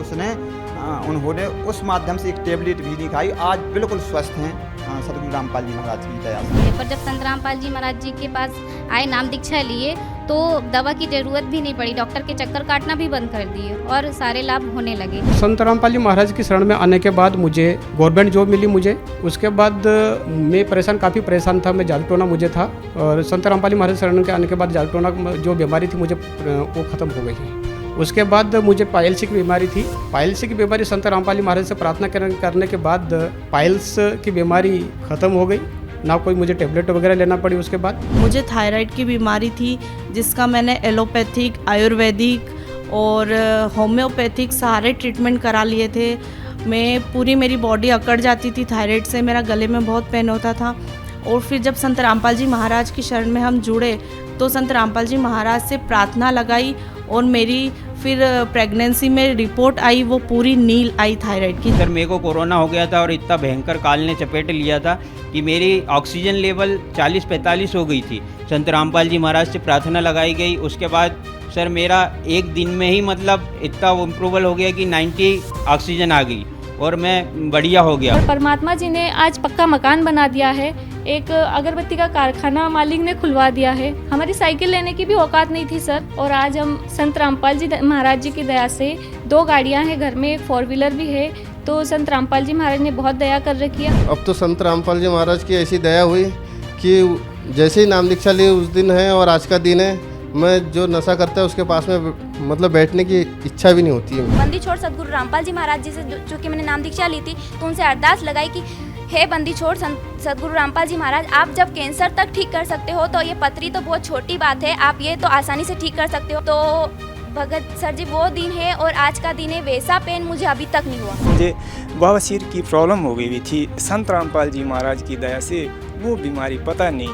उन्होंने उस माध्यम से एक टेबलेट भी नहीं खाई। आज बिल्कुल स्वस्थ हैं सतगुरु रामपाल जी महाराज की दया से। पर जब संत रामपाल जी महाराज जी के पास आए, नाम दीक्षा लिए, तो दवा की जरूरत भी नहीं पड़ी, डॉक्टर के चक्कर काटना भी बंद कर दिए और सारे लाभ होने लगे। संत रामपाल जी महाराज की शरण में आने के बाद मुझे गवर्नमेंट जॉब मिली मुझे। उसके बाद मैं काफ़ी परेशान था, मैं जागटोना मुझे था, और संत रामपाल जी महाराज शरण के आने के बाद जागटोना जो बीमारी थी मुझे वो ख़त्म हो गई। उसके बाद मुझे पाइल्स की बीमारी थी। पाइल्स की बीमारी संत रामपाल जी महाराज से प्रार्थना करने के बाद पाइल्स की बीमारी ख़त्म हो गई, ना कोई मुझे टेबलेट वगैरह लेना पड़ी। उसके बाद मुझे थायराइड की बीमारी थी, जिसका मैंने एलोपैथिक, आयुर्वेदिक और होम्योपैथिक सारे ट्रीटमेंट करा लिए थे। मेरी बॉडी अकड़ जाती थी थायराइड से, मेरा गले में बहुत पेन होता था। और फिर जब संत रामपाल जी महाराज की शरण में हम जुड़े, तो संत रामपाल जी महाराज से प्रार्थना लगाई और मेरी फिर प्रेगनेंसी में रिपोर्ट आई, वो पूरी नील आई थायराइड की। सर मेरे को कोरोना हो गया था और इतना भयंकर काल ने चपेट लिया था कि मेरी ऑक्सीजन लेवल 40-45 हो गई थी। संत रामपाल जी महाराज से प्रार्थना लगाई गई, उसके बाद सर मेरा एक दिन में ही मतलब इतना इम्प्रूवल हो गया कि 90 ऑक्सीजन आ गई और मैं बढ़िया हो गया। और परमात्मा जी ने आज पक्का मकान बना दिया है, एक अगरबत्ती का कारखाना मालिक ने खुलवा दिया है। हमारी साइकिल लेने की भी औकात नहीं थी सर, और आज हम संत रामपाल जी महाराज जी की दया से 2 गाड़ियां हैं घर में, 4 व्हीलर भी है, तो संत रामपाल जी महाराज ने बहुत दया कर रखी है। अब तो संत रामपाल जी महाराज की ऐसी दया हुई कि जैसे ही नाम दीक्षा ली उस दिन है और आज का दिन है, मैं जो नशा करता है उसके पास में मतलब बैठने की इच्छा भी नहीं होती है। बंदी छोड़ सदगुरु रामपाल जी महाराज जी से जो कि मैंने नाम दीक्षा ली थी, तो उनसे अरदास लगाई कि हे बंदी छोड़ सदगुरु रामपाल जी महाराज, आप जब कैंसर तक ठीक कर सकते हो तो ये पथरी तो बहुत छोटी बात है, आप ये तो आसानी से ठीक कर सकते हो। तो भगत सर जी वो दिन है और आज का दिन है, वैसा पेन मुझे अभी तक नहीं हुआ। मुझे बवासीर की प्रॉब्लम हो गई हुई थी, संत रामपाल जी महाराज की दया से वो बीमारी पता नहीं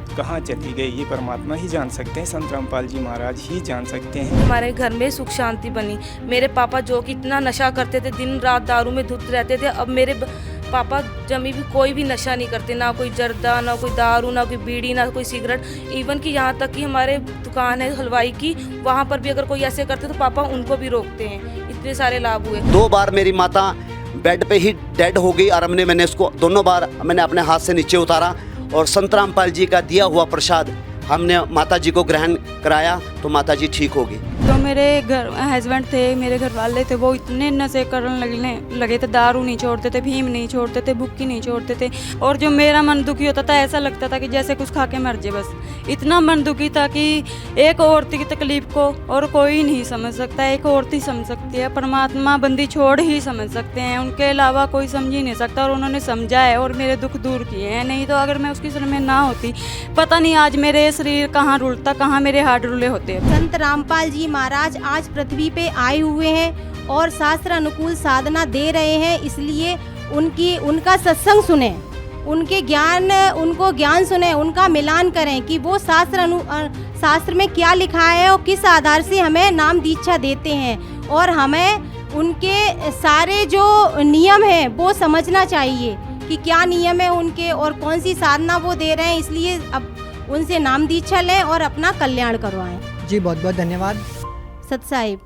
कहाँ चली गई, ये परमात्मा ही जान सकते हैं, संत रामपाल जी महाराज ही जान सकते हैं। हमारे घर में सुख शांति बनी। मेरे पापा जो कि इतना नशा करते थे, दिन रात दारू में धुत रहते थे, अब मेरे पापा जमी भी कोई भी नशा नहीं करते, ना कोई जर्दा, ना कोई दारू, ना कोई बीड़ी, ना कोई सिगरेट। इवन कि यहाँ तक कि हमारे दुकान है हलवाई की, वहाँ पर भी अगर कोई ऐसे करते तो पापा उनको भी रोकते हैं। इतने सारे लाभ हुए। 2 बार मेरी माता बेड पे ही डेड हो गई और मैंने उसको दोनों बार मैंने अपने हाथ से नीचे उतारा और संत रामपाल जी का दिया हुआ प्रसाद हमने माता जी को ग्रहण कराया तो माता जी ठीक हो गई। तो मेरे हस्बैंड थे, मेरे घर वाले थे, वो इतने नशे करने लगे थे, दारू नहीं छोड़ते थे, भीम नहीं छोड़ते थे, भुक्की नहीं छोड़ते थे, और जो मेरा मन दुखी होता था ऐसा लगता था कि जैसे कुछ खा के मर जाए बस। इतना मन दुखी था कि एक औरत की तकलीफ को और कोई नहीं समझ सकता, एक औरत ही समझ सकती है, परमात्मा बंदी छोड़ ही समझ सकते हैं, उनके अलावा कोई समझ ही नहीं सकता। और उन्होंने समझा है और मेरे दुख दूर किए हैं, नहीं तो अगर मैं उसकी शरण में ना होती पता नहीं आज मेरे शरीर कहाँ रुलता, कहाँ मेरे हाथ रुले होते। संत रामपाल जी महाराज आज पृथ्वी पे आए हुए हैं और शास्त्र अनुकूल साधना दे रहे हैं, इसलिए उनका सत्संग सुने, उनको ज्ञान सुने, उनका मिलान करें कि वो शास्त्र में क्या लिखा है और किस आधार से हमें नाम दीक्षा देते हैं, और हमें उनके सारे जो नियम हैं वो समझना चाहिए कि क्या नियम है उनके और कौन सी साधना वो दे रहे हैं। इसलिए अब उनसे नाम दीक्षा लें और अपना कल्याण करवाएं। जी बहुत बहुत धन्यवाद सत साहिब।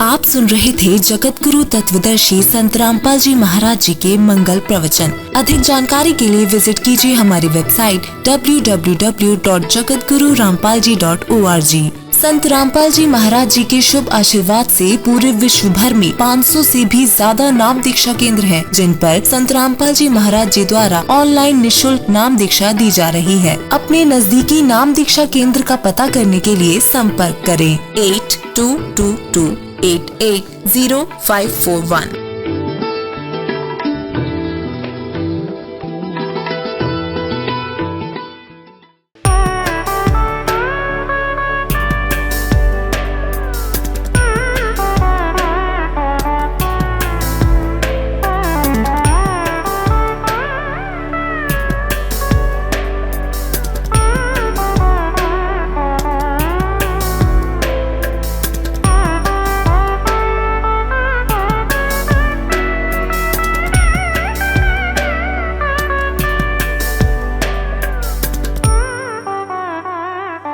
आप सुन रहे थे जगत गुरु तत्वदर्शी संत रामपाल जी महाराज जी के मंगल प्रवचन। अधिक जानकारी के लिए विजिट कीजिए हमारी वेबसाइट www.jagatgururampalji.org। संत रामपाल जी महाराज जी के शुभ आशीर्वाद से पूरे विश्व भर में 500 से भी ज्यादा नाम दीक्षा केंद्र हैं, जिन पर संत रामपाल जी महाराज जी द्वारा ऑनलाइन निशुल्क नाम दीक्षा दी जा रही है। अपने नजदीकी नाम दीक्षा केंद्र का पता करने के लिए संपर्क करें 8222880541।